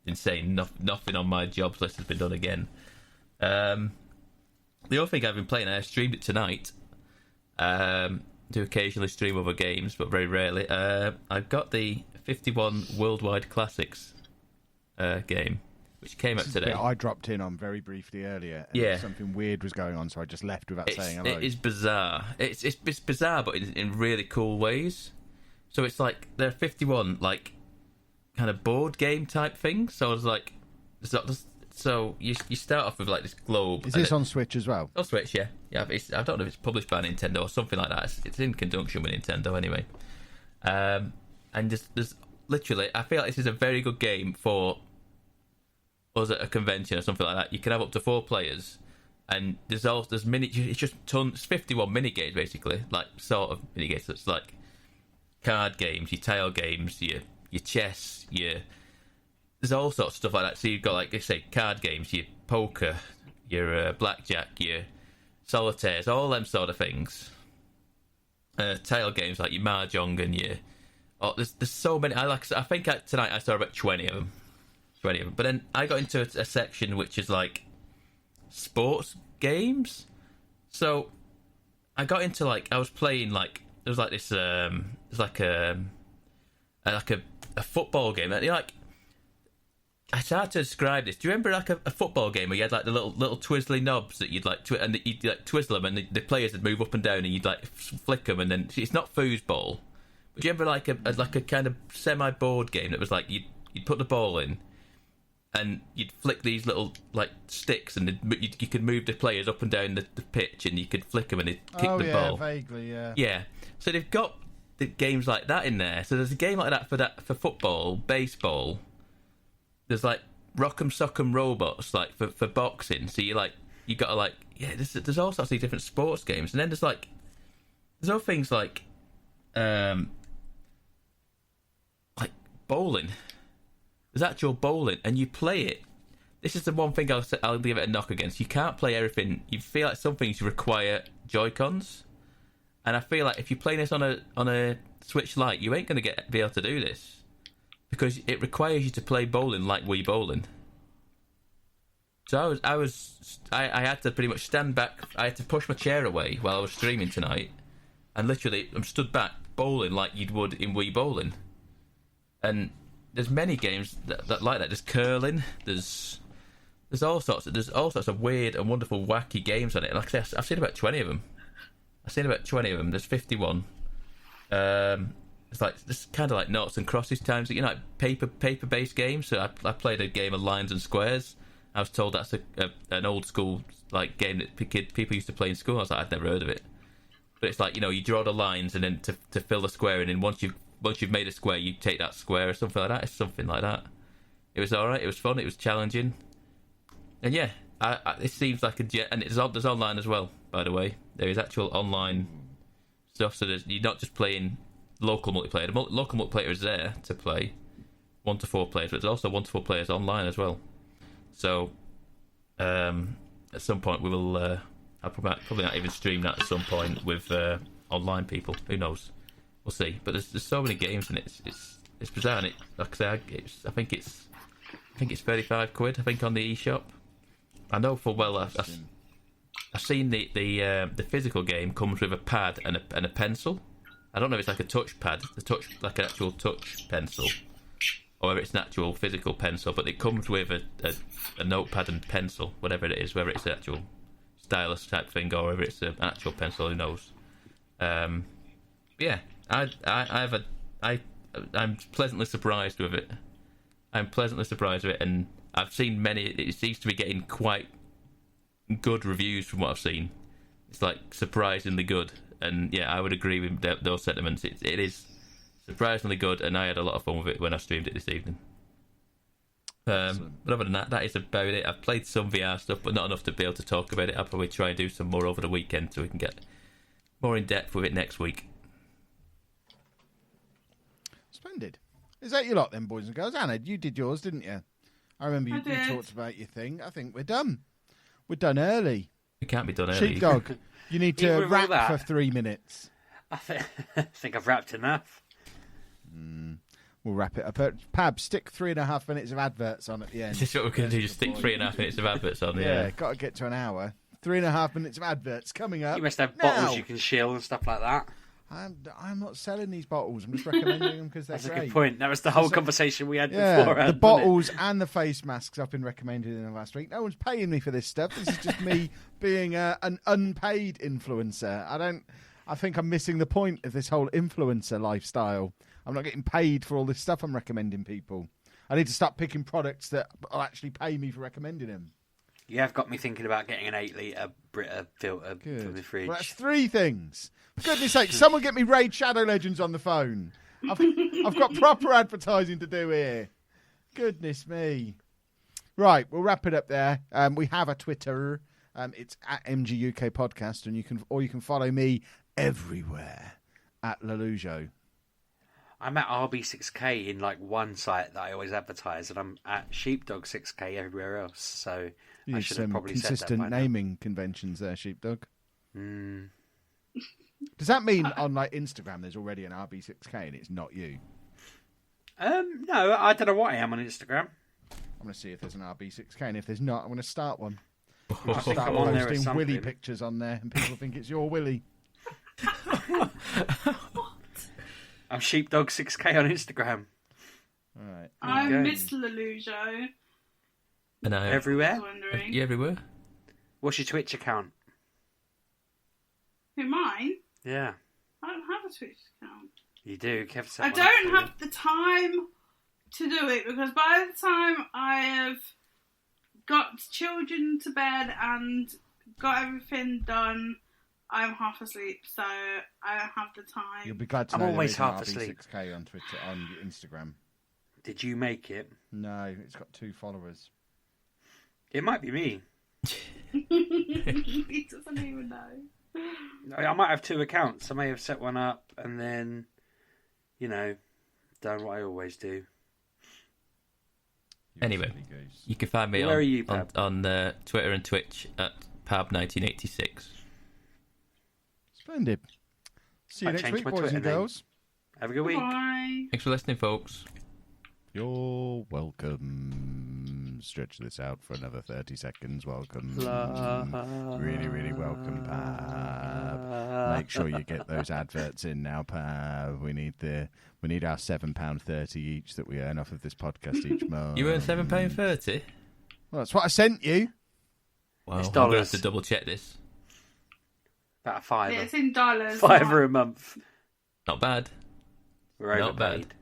insane. Nothing on my jobs list has been done again. The other thing I've been playing, I streamed it tonight. Do occasionally stream other games, but very rarely. I've got the 51 Worldwide Classics game, which came up today. I dropped in on very briefly earlier. And something weird was going on, so I just left without saying hello. It is bizarre. It's bizarre, but in really cool ways. So it's like there are 51 like kind of board game type things. So I was like, so you start off with like this globe. Is this on Switch as well? On Switch, yeah. I don't know if it's published by Nintendo or something like that. It's in conjunction with Nintendo anyway. And there's literally, I feel like this is a very good game for us at a convention or something like that. You can have up to 4 players, and there's it's just tons. It's 51 mini games basically, like sort of mini games. So it's like card games, your tile games, your chess, there's all sorts of stuff like that. So you've got like I say card games, your poker, your blackjack, your solitaires, all them sort of things. Tile games like your mahjong and your there's so many. I think tonight I saw about 20 of them. But then I got into a section which is like sports games. So I got into I was playing like there was like this it was like a football game. It's hard to describe this. Do you remember like a football game where you had like the little twizzly knobs that you'd like and you'd like twizzle them and the players would move up and down and you'd like flick them, and then it's not foosball. But do you remember like a kind of semi board game that was like you'd put the ball in and you'd flick these little like sticks, and you could move the players up and down the pitch, and you could flick them and they'd kick the ball. Vaguely, yeah. Yeah. So they've got the games like that in there. So there's a game like that for football, baseball. There's like Rock'em Sock'em Robots like for boxing. So you got to there's all sorts of different sports games, and then there's other things like bowling. There's actual bowling, and you play it. This is the one thing I'll give it a knock against. You can't play everything. You feel like some things require Joy-Cons, and I feel like if you're playing this on a Switch Lite, you ain't going to be able to do this because it requires you to play bowling like Wii Bowling. So I had to pretty much stand back. I had to push my chair away while I was streaming tonight, and literally I'm stood back bowling like you'd would in Wii Bowling, and there's many games that like that. There's curling. There's all sorts of weird and wonderful, wacky games on it. Like I've seen about 20 of them. There's 51. it's like this kind of like noughts and crosses times, you know, like paper based games. So I played a game of Lines and Squares. I was told that's an old school like game that people used to play in school. I was like, I'd never heard of it. But it's like, you know, you draw the lines and then to fill the square in, and once you've made a square, you take that square or something like that. It's something like that. It was all right. It was fun. It was challenging. And yeah, it seems like and there's online as well. By the way, there is actual online stuff. So you're not just playing local multiplayer. The local multiplayer is there to play 1 to 4 players, but there's also 1 to 4 players online as well. So at some point we will. I'll probably not even stream that at some point with online people. Who knows? We'll see. But there's so many games in it. It's bizarre. And like I say, I think it's £35. I think on the eShop. I know full well. I've seen the physical game comes with a pad and a pencil. I don't know if it's like a touch pad, like an actual touch pencil, or whether it's an actual physical pencil. But it comes with a notepad and pencil, whatever it is, whether it's an actual stylus type thing or whether it's an actual pencil. Who knows? Yeah, I'm pleasantly surprised with it. And I've seen many. It seems to be getting quite good reviews from what I've seen. It's like surprisingly good, and yeah, I would agree with those sentiments. It is surprisingly good, and I had a lot of fun with it when I streamed it this evening. But other than that, that is about it. I've played some VR stuff, but not enough to be able to talk about it. I'll probably try and do some more over the weekend so we can get more in depth with it next week. Splendid. Is that your lot then, boys and girls? Anna, you did yours, didn't you? I remember you talked about your thing. I think we're done. We're done early. We can't be done early. Sheepdog, you need to rap for 3 minutes. I think I've rapped enough. We'll wrap it up. Pab, stick 3.5 minutes of adverts on at the end. Is this what we're going to do? Just stick 3.5 minutes of adverts on? Yeah, got to get to an hour. 3.5 minutes of adverts coming up. You must have bottles you can shill and stuff like that. I'm not selling these bottles. I'm just recommending them because they're That's great. a good point. That was the whole conversation we had before. The bottles and the face masks I've been recommending in the last week. No one's paying me for this stuff. This is just me being an unpaid influencer. I think I'm missing the point of this whole influencer lifestyle. I'm not getting paid for all this stuff I'm recommending people. I need to start picking products that will actually pay me for recommending them. You have got me thinking about getting an 8-litre Brita filter for the fridge. Well, that's 3 things. For goodness sake, someone get me Raid Shadow Legends on the phone. I've got proper advertising to do here. Goodness me. Right, we'll wrap it up there. We have a Twitter. It's at MGUK Podcast, and you can follow me everywhere at Lelujo. I'm at RB6K in like one site that I always advertise, and I'm at Sheepdog 6K everywhere else. So I should have probably said that by now. Consistent naming conventions there, Sheepdog. Does that mean on like Instagram there's already an RB6K and it's not you? No, I don't know what I am on Instagram. I'm going to see if there's an RB6K, and if there's not, I'm going to start one. I think I'm on there posting Willy pictures on there, and people think it's your Willy. I'm Sheepdog 6K on Instagram. All right. I'm Miss Lelujo. And I everywhere? You everywhere? What's your Twitch account? Who, mine? Yeah. I don't have a Twitch account. You do. I don't have the time to do it because by the time I have got children to bed and got everything done, I'm half asleep, so I don't have the time. You'll be glad to know I'm always half RB6K asleep. on Twitter, on Instagram. Did you make it? No, it's got 2 followers. It might be me. He doesn't even know. I might have 2 accounts. I may have set one up and then, done what I always do. Anyway, you can find me on Twitter and Twitch at Pab1986. Splendid. See you next week, boys and girls. Have a good week. Bye. Thanks for listening, folks. You're welcome. Stretch this out for another 30 seconds. Welcome. Really, really welcome, Pab. Make sure you get those adverts in now, Pab. We need our £7.30 each that we earn off of this podcast each month. You earn £7.30? Well, that's what I sent you. Well, it's I'm going to dollars. have to double check this. About $5. Yeah, it's in dollars. $5 a month. Not bad. We're Not bad. overpaid.